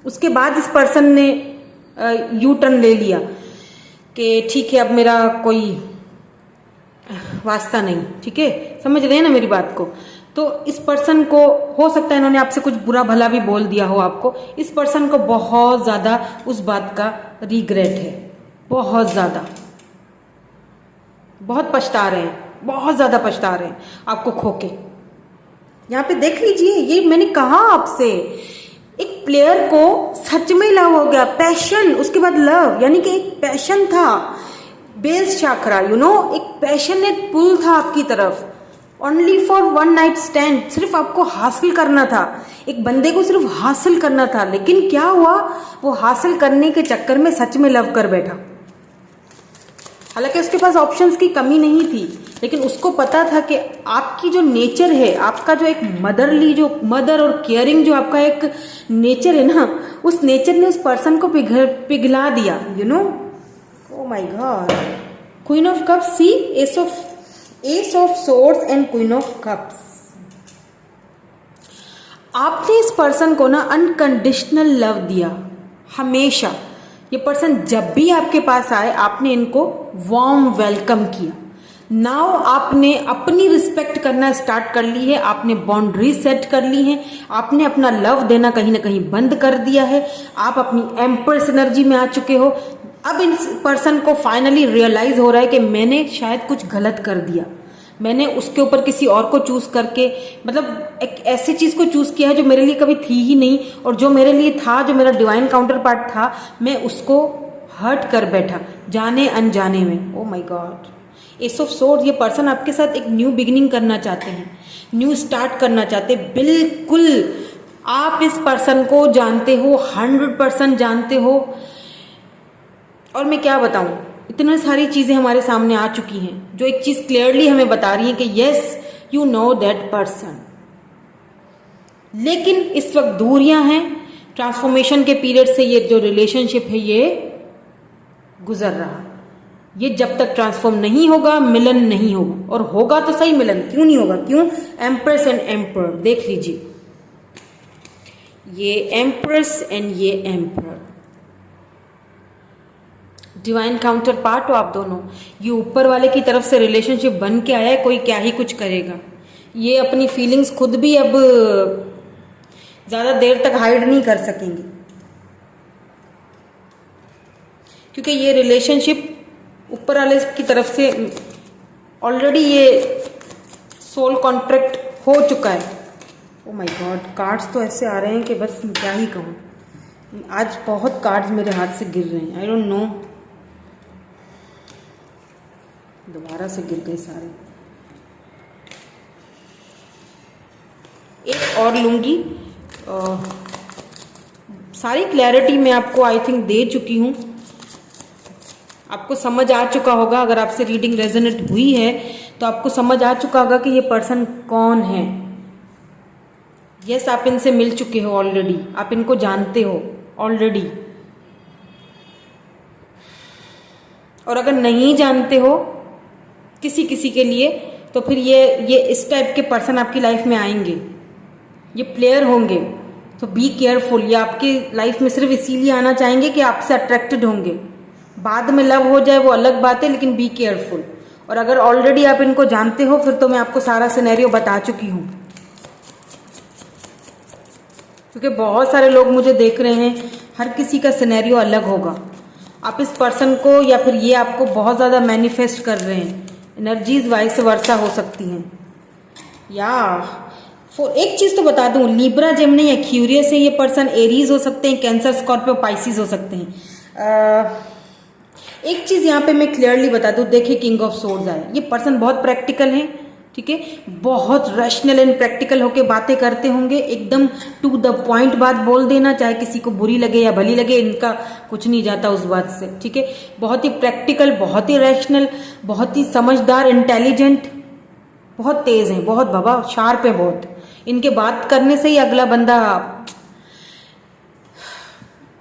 उसके बाद इस पर्सन ने यू टर्न ले लिया कि ठीक है अब मेरा कोई वास्ता नहीं, ठीक है, समझ रहे हैं ना मेरी बात को। तो इस पर्सन को हो सकता है इन्होंने आपसे कुछ बुरा भला भी बोल दिया हो आपको। इस पर्सन को बहुत ज्यादा उस बात का रिग्रेट है, बहुत ज्यादा, बहुत पछता रहे हैं, बहुत ज्यादा पछता रहे हैं आपको खोके। यहाँ पे देख लीजिए, ये मैंने कहा आपसे, एक प्लेयर को सच में लव हो गया, पैशन, उसके बाद लव, यानी कि एक पैशन था, बेस चक्रा, एक पैशनेट पुल था आपकी तरफ, only for one night stand. सिर्फ आपको हासिल करना था, एक बंदे को सिर्फ हासिल करना था। लेकिन क्या हुआ, वो हासिल करने के चक्कर में सच में लव कर बैठा। हालांकि उसके पास ऑप्शंस की कमी नहीं थी, लेकिन उसको पता था कि आपकी जो नेचर है, आपका जो एक मदर और केयरिंग जो आपका एक नेचर है ना, उस नेचर ने उस पर्सन को पिघला दिया। Oh my god, queen of cups, see, ace of swords and queen of cups. आपने इस पर्सन को ना अनकंडीशनल लव दिया हमेशा। ये पर्सन जब भी आपके पास आए, आपने इनको वार्म वेलकम किया। नाउ आपने अपनी रिस्पेक्ट करना स्टार्ट कर ली है, आपने बाउंड्री सेट कर ली है, आपने अपना लव देना कहीं ना कहीं बंद कर दिया है। आप अपनी एम्प्रेस एनर्जी में आ चुके हो। अब इस पर्सन को फाइनली रियलाइज हो रहा है कि मैंने शायद कुछ गलत कर दिया, मैंने उसके ऊपर किसी और को चूज करके, मतलब एक ऐसी चीज को चूज किया है जो मेरे लिए कभी थी ही नहीं, और जो मेरे लिए था, जो मेरा डिवाइन काउंटर पार्ट था, मैं उसको हर्ट कर बैठा जाने अनजाने में। ओ my God, S of swords, ये पर्सन आपके साथ एक न्यू बिगिनिंग करना चाहते हैं, न्यू स्टार्ट करना चाहते हैं। बिल्कुल आप इस पर्सन को जानते हो, 100% जानते हो। और मैं क्या बताऊं, इतनी सारी चीजें हमारे सामने आ चुकी हैं जो एक चीज क्लियरली हमें बता रही है कि yes you know that person, लेकिन इस वक्त दूरियां हैं। ट्रांसफॉर्मेशन के पीरियड से ये जो रिलेशनशिप है ये गुजर रहा। ये जब तक ट्रांसफॉर्म नहीं होगा मिलन नहीं होगा, और होगा तो सही मिलन, क्यों नहीं होगा, क्यों? एम्प्रेस एंड एम्पर, देख लीजिए, ये एम्प्रेस एंड ये एम्पर, डिवाइन काउंटर पार्ट हो आप दोनों। ये ऊपर वाले की तरफ से रिलेशनशिप बन के आया है, कोई क्या ही कुछ करेगा। ये अपनी फीलिंग्स खुद भी अब ज्यादा देर तक हाइड नहीं कर सकेंगे, क्योंकि ये रिलेशनशिप ऊपर वाले की तरफ से ऑलरेडी ये सोल कॉन्ट्रैक्ट हो चुका है। ओ माय गॉड, कार्ड्स तो ऐसे आ रहे हैं कि बस क्या ही कहूँ। आज बहुत कार्ड्स मेरे हाथ से गिर रहे हैं, आई डोंट नो, दोबारा से गिर गए सारे। एक और लूंगी, सारी क्लैरिटी मैं आपको आई थिंक दे चुकी हूँ, आपको समझ आ चुका होगा। अगर आपसे रीडिंग रेजोनेट हुई है तो आपको समझ आ चुका होगा कि ये पर्सन कौन है। यस, आप इनसे मिल चुके हो ऑलरेडी, आप इनको जानते हो ऑलरेडी, और अगर नहीं जानते हो किसी किसी के लिए तो फिर ये इस टाइप के पर्सन आपकी लाइफ में आएंगे, ये प्लेयर होंगे। तो बी केयरफुल, ये आपकी लाइफ में सिर्फ इसीलिए आना चाहेंगे कि आपसे अट्रैक्टेड होंगे। बाद में लव हो जाए वो अलग बात है, लेकिन बी केयरफुल। और अगर ऑलरेडी आप इनको जानते हो फिर तो मैं आपको सारा सिनेरियो बता चुकी हूँ, क्योंकि बहुत सारे लोग मुझे देख रहे हैं, हर किसी का सिनेरियो अलग होगा। आप इस पर्सन को या फिर ये आपको बहुत ज़्यादा मैनिफेस्ट कर रहे हैं, एनर्जीज वाइस वर्सा हो सकती हैं। या एक चीज़ तो बता दूं, लिब्रा जेमिनी या क्यूरियस है ये पर्सन, एरीज हो सकते हैं, कैंसर, स्कॉर्पियो, पाइसिस हो सकते हैं। एक चीज़ यहाँ पे मैं क्लियरली बता दूं, देखिए किंग ऑफ सोर्ड्स आए, ये पर्सन बहुत प्रैक्टिकल है, ठीक है, बहुत रैशनल एंड प्रैक्टिकल होके बातें करते होंगे, एकदम टू द पॉइंट बात बोल देना, चाहे किसी को बुरी लगे या भली लगे, इनका कुछ नहीं जाता उस बात से, ठीक है। बहुत ही प्रैक्टिकल, बहुत ही रैशनल, बहुत ही समझदार, इंटेलिजेंट, बहुत तेज है, बहुत बाबा शार्प है बहुत। इनके बात करने से ही अगला बंदा,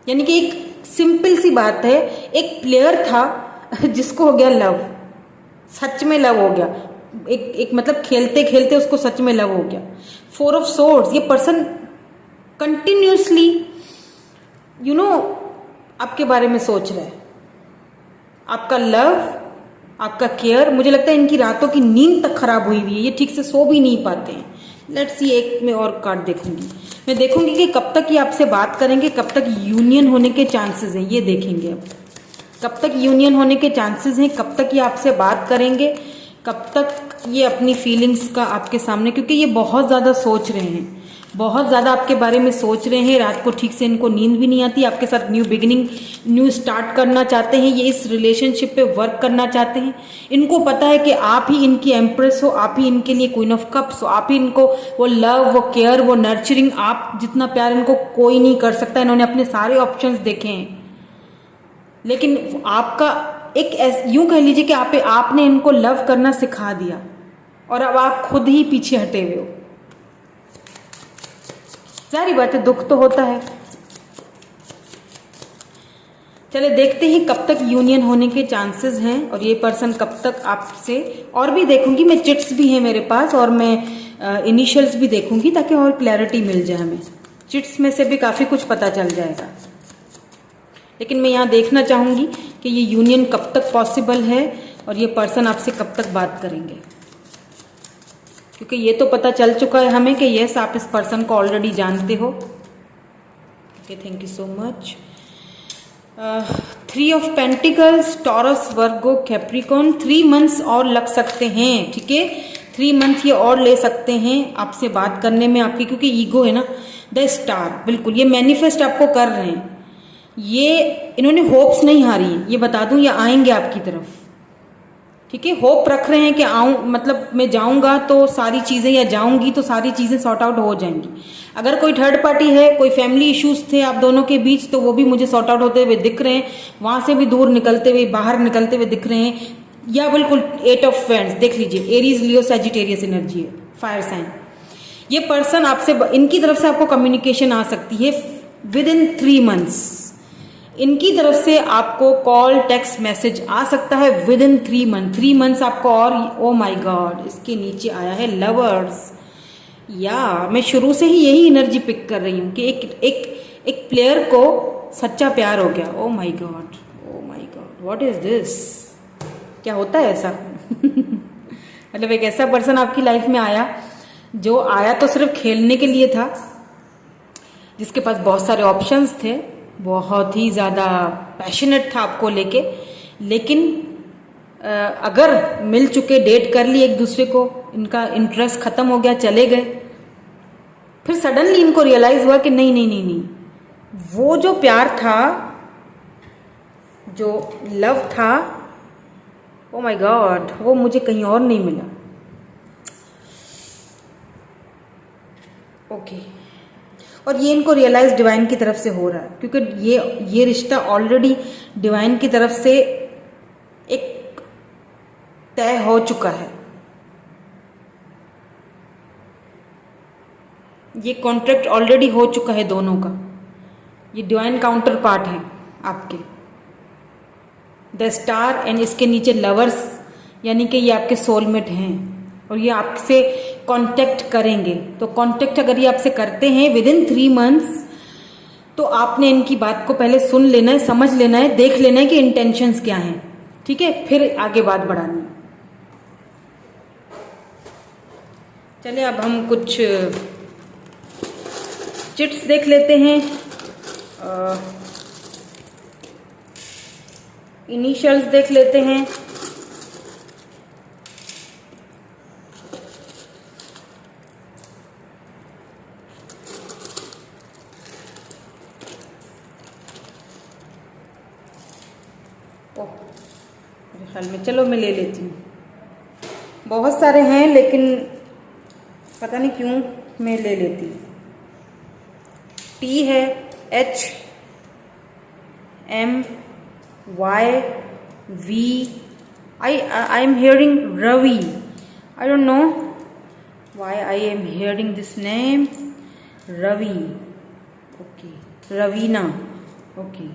यानी कि एक सिंपल सी बात है, एक प्लेयर था जिसको हो गया लव, सच में लव हो गया, एक मतलब खेलते खेलते उसको सच में लव हो गया। 4 ऑफ सोर्ड्स, ये पर्सन कंटिन्यूसली आपके बारे में सोच रहा है, आपका लव, आपका केयर। मुझे लगता है इनकी रातों की नींद तक खराब हुई हुई है, ये ठीक से सो भी नहीं पाते हैं। लेट्स सी, एक में और कार्ड देखूंगी, मैं देखूंगी कि कब तक ये आपसे बात करेंगे, कब तक यूनियन होने के चांसेस हैं, ये देखेंगे। अब कब तक यूनियन होने के चांसेस हैं, कब तक ये आपसे बात करेंगे, कब तक ये अपनी फीलिंग्स का आपके सामने, क्योंकि ये बहुत ज़्यादा सोच रहे हैं, बहुत ज़्यादा आपके बारे में सोच रहे हैं। रात को ठीक से इनको नींद भी नहीं आती, आपके साथ न्यू बिगिनिंग, न्यू स्टार्ट करना चाहते हैं, ये इस रिलेशनशिप पे वर्क करना चाहते हैं। इनको पता है कि आप ही इनकी एम्प्रेस हो, आप ही इनके लिए क्वीन ऑफ कप्स हो, आप ही इनको वो लव, वो केयर, वो नर्चरिंग, आप जितना प्यार इनको कोई नहीं कर सकता। इन्होंने अपने सारे ऑप्शंस देखे हैं, लेकिन आपका एक यूं कह लीजिए कि आपने इनको लव करना सिखा दिया, और अब आप खुद ही पीछे हटे हुए हो। जारी बात है, दुख तो होता है। चले देखते ही कब तक यूनियन होने के चांसेस हैं, और ये पर्सन कब तक आपसे, और भी देखूंगी मैं, चिट्स भी हैं मेरे पास, और मैं इनिशियल्स भी देखूंगी ताकि और क्लैरिटी मिल जाए हमें। चिट्स में से भी काफ़ी कुछ पता चल जाएगा, लेकिन मैं यहाँ देखना चाहूँगी कि ये यूनियन कब तक पॉसिबल है, और ये पर्सन आपसे कब तक बात करेंगे, क्योंकि ये तो पता चल चुका है हमें कि यस आप इस पर्सन को ऑलरेडी जानते हो। Okay, thank you so much. 3 of pentacles, taurus, Virgo, Capricorn, 3 months और लग सकते हैं, ठीक है, 3 मंथ ये और ले सकते हैं आपसे बात करने में आपकी, क्योंकि ईगो है ना। द स्टार, बिल्कुल ये मैनिफेस्ट आपको कर रहे हैं, ये इन्होंने होप्स नहीं हारी, ये बता दूं, ये आएंगे आपकी तरफ, ठीक है। होप रख रहे हैं कि आऊं, मतलब मैं जाऊंगा तो सारी चीजें, या जाऊंगी तो सारी चीजें सॉर्ट आउट हो जाएंगी। अगर कोई थर्ड पार्टी है, कोई फैमिली इश्यूज थे आप दोनों के बीच, तो वो भी मुझे सॉर्ट आउट होते हुए दिख रहे हैं, वहां से भी दूर निकलते हुए, बाहर निकलते हुए दिख रहे हैं। या बिल्कुल 8 ऑफ फैंड्स देख लीजिए, एरीज, लियो, सैजिटेरियस एनर्जी है, फायर साइन। ये पर्सन आपसे, इनकी तरफ से आपको कम्युनिकेशन आ सकती है विद इन 3 मंथ्स। इनकी तरफ से आपको कॉल, टेक्स्ट, मैसेज आ सकता है विद इन 3 मंथ। 3 मंथ्स आपको। और ओ माय गॉड, इसके नीचे आया है लवर्स। या मैं शुरू से ही यही एनर्जी पिक कर रही हूँ कि एक प्लेयर को सच्चा प्यार हो गया। ओ my God, O my God, what is this? क्या होता है ऐसा? मतलब एक ऐसा पर्सन आपकी लाइफ में आया जो आया तो सिर्फ खेलने के लिए था, जिसके पास बहुत सारे ऑप्शंस थे, बहुत ही ज़्यादा पैशनेट था आपको लेके, लेकिन अगर मिल चुके, डेट कर ली एक दूसरे को, इनका इंटरेस्ट खत्म हो गया, चले गए, फिर सडनली इनको रियलाइज हुआ कि नहीं नहीं नहीं नहीं, वो जो प्यार था, जो लव था, ओ माय गॉड, वो मुझे कहीं और नहीं मिला। ओके। और ये इनको रियलाइज डिवाइन की तरफ से हो रहा है, क्योंकि ये रिश्ता ऑलरेडी डिवाइन की तरफ से एक तय हो चुका है। ये कॉन्ट्रैक्ट ऑलरेडी हो चुका है दोनों का। ये डिवाइन काउंटर पार्ट है आपके, द स्टार, एंड इसके नीचे लवर्स, यानी कि ये आपके सोलमेट हैं और ये आपसे कांटेक्ट करेंगे। तो कांटेक्ट अगर ये आपसे करते हैं विद इन 3 मंथ्स, तो आपने इनकी बात को पहले सुन लेना है, समझ लेना है, देख लेना है कि इंटेंशंस क्या हैं, ठीक है, फिर आगे बात बढ़ानी है। चलिए अब हम कुछ चिट्स देख लेते हैं। इनिशियल्स देख लेते हैं। मेरे ख्याल में, चलो मैं ले लेती हूँ। बहुत सारे हैं लेकिन पता नहीं क्यों मैं ले लेती हूँ। टी है, H, M, Y, V, I am hearing Ravi. I don't know why I am hearing this name, Ravi. Okay, Raveena. Okay,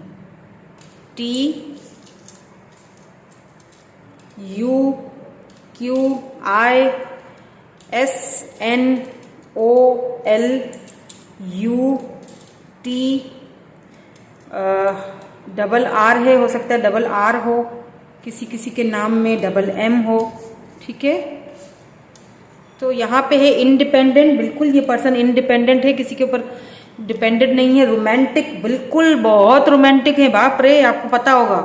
T, U, Q, I, S, N, O, L, U, T, double R है, हो सकता है डबल आर हो, किसी किसी के नाम में डबल एम हो, ठीक है। तो यहाँ पे है इंडिपेंडेंट, बिल्कुल ये पर्सन इंडिपेंडेंट है, किसी के ऊपर डिपेंडेंट नहीं है। रोमांटिक, बिल्कुल बहुत रोमांटिक है, बाप रे, आपको पता होगा।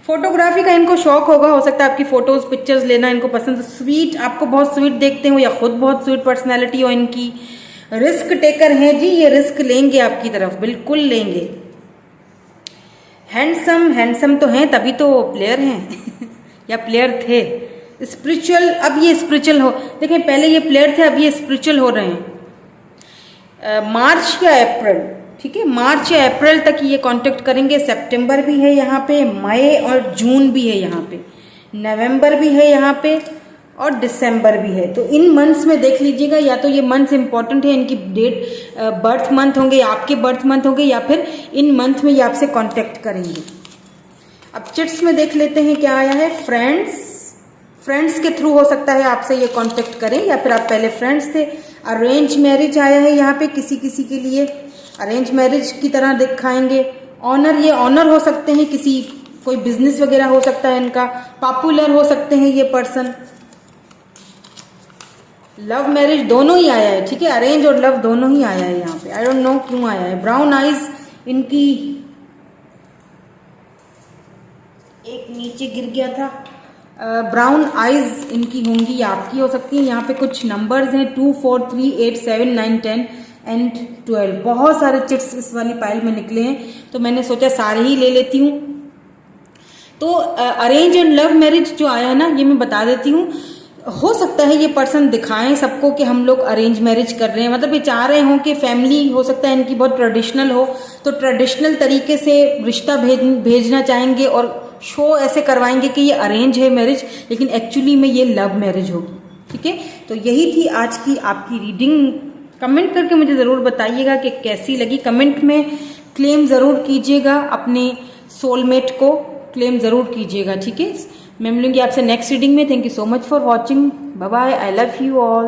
फोटोग्राफी का इनको शौक होगा, हो सकता है आपकी फोटोज, पिक्चर्स लेना इनको पसंद। स्वीट, आपको बहुत स्वीट देखते हो, या खुद बहुत स्वीट पर्सनैलिटी हो इनकी। रिस्क टेकर हैं जी, ये रिस्क लेंगे आपकी तरफ, बिल्कुल लेंगे। हैंडसम, हैंडसम तो हैं तभी तो प्लेयर हैं या प्लेयर थे। स्पिरिचुअल, अब ये स्पिरिचुअल हो, देखें पहले ये प्लेयर थे, अब ये स्पिरिचुअल हो रहे हैं। मार्च या अप्रैल, ठीक है, मार्च या अप्रैल तक ये कांटेक्ट करेंगे। सितंबर भी है यहाँ पे, मई और जून भी है यहाँ पे, नवंबर भी है यहाँ पे, और दिसंबर भी है। तो इन मंथ्स में देख लीजिएगा, या तो ये मंथ्स इंपॉर्टेंट है, इनकी डेट बर्थ मंथ होंगे, या आपके बर्थ मंथ होंगे, या फिर इन मंथ में ये आपसे कांटेक्ट करेंगे। अब चिट्स में देख लेते हैं क्या आया है। फ्रेंड्स, फ्रेंड्स के थ्रू हो सकता है आपसे ये कांटेक्ट करें, या फिर आप पहले फ्रेंड्स थे। अरेंज मैरिज आया है यहाँ पे, किसी किसी के लिए अरेंज मैरिज की तरह दिखाएंगे। ऑनर, ये ऑनर हो सकते हैं, किसी कोई बिजनेस वगैरह हो सकता है इनका। पॉपुलर हो सकते हैं ये पर्सन। लव मैरिज दोनों ही आया है, ठीक है, अरेंज और लव दोनों ही आया है यहाँ पे। आई डोंट नो क्यों आया है। ब्राउन आइज इनकी एक नीचे गिर गया था। ब्राउन आइज इनकी होंगी या आपकी हो सकती है। यहाँ पे कुछ नंबर्स हैं 2, 4, 3, 8, 7, 9, 10 एंड 12। बहुत सारे चिट्स इस वाली पाइल में निकले हैं, तो मैंने सोचा सारे ही ले लेती हूँ। तो अरेंज एंड लव मैरिज जो आया है ना, ये मैं बता देती हूँ। हो सकता है ये पर्सन दिखाएं सबको कि हम लोग अरेंज मैरिज कर रहे हैं, मतलब ये चाह रहे हो कि फैमिली हो सकता है इनकी बहुत ट्रेडिशनल हो, तो ट्रेडिशनल तरीके से रिश्ता भेजना चाहेंगे और शो ऐसे करवाएंगे कि ये अरेंज है मैरिज, लेकिन एक्चुअली में ये लव मैरिज होगी। ठीक है, तो यही थी आज की आपकी रीडिंग। कमेंट करके मुझे ज़रूर बताइएगा कि कैसी लगी। कमेंट में क्लेम ज़रूर कीजिएगा, अपने सोलमेट को क्लेम ज़रूर कीजिएगा। ठीक है, मैं मिलूंगी आपसे नेक्स्ट रीडिंग में। Thank you so much for watching. Bye bye, I love you all.